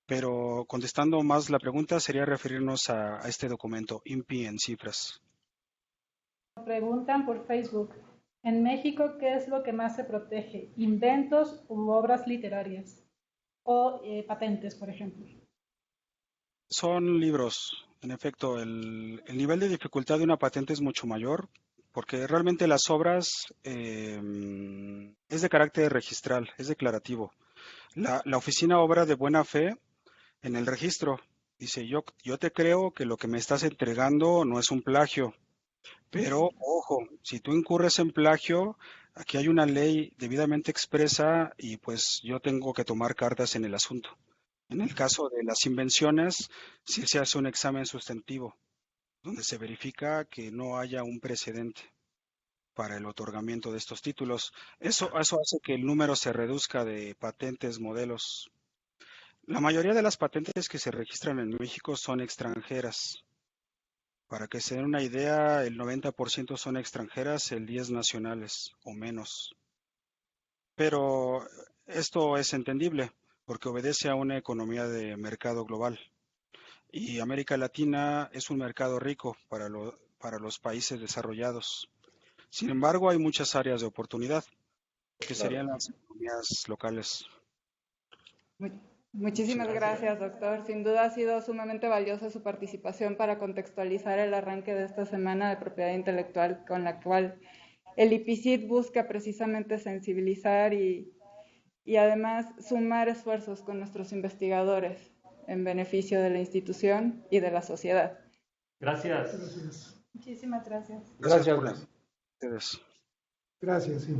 Pero contestando más la pregunta sería referirnos a este documento, INPI en cifras. Preguntan por Facebook, en México, ¿qué es lo que más se protege? ¿Inventos u obras literarias? O patentes, por ejemplo. Son libros. En efecto, el nivel de dificultad de una patente es mucho mayor porque realmente las obras es de carácter registral, es declarativo. La oficina obra de buena fe en el registro. Dice, yo te creo que lo que me estás entregando no es un plagio, pero ojo, si tú incurres en plagio, aquí hay una ley debidamente expresa y pues yo tengo que tomar cartas en el asunto. En el caso de las invenciones, sí se hace un examen sustantivo, donde se verifica que no haya un precedente para el otorgamiento de estos títulos. Eso hace que el número se reduzca de patentes, modelos. La mayoría de las patentes que se registran en México son extranjeras. Para que se den una idea, el 90% son extranjeras, el 10% nacionales o menos. Pero esto es entendible porque obedece a una economía de mercado global. Y América Latina es un mercado rico para los países desarrollados. Sin embargo, hay muchas áreas de oportunidad, que serían las economías locales. Muchísimas gracias, doctor. Sin duda ha sido sumamente valiosa su participación para contextualizar el arranque de esta semana de propiedad intelectual con la cual el IPICIT busca precisamente sensibilizar y además sumar esfuerzos con nuestros investigadores en beneficio de la institución y de la sociedad. Gracias. Muchísimas gracias. Gracias por ustedes. Gracias, sí.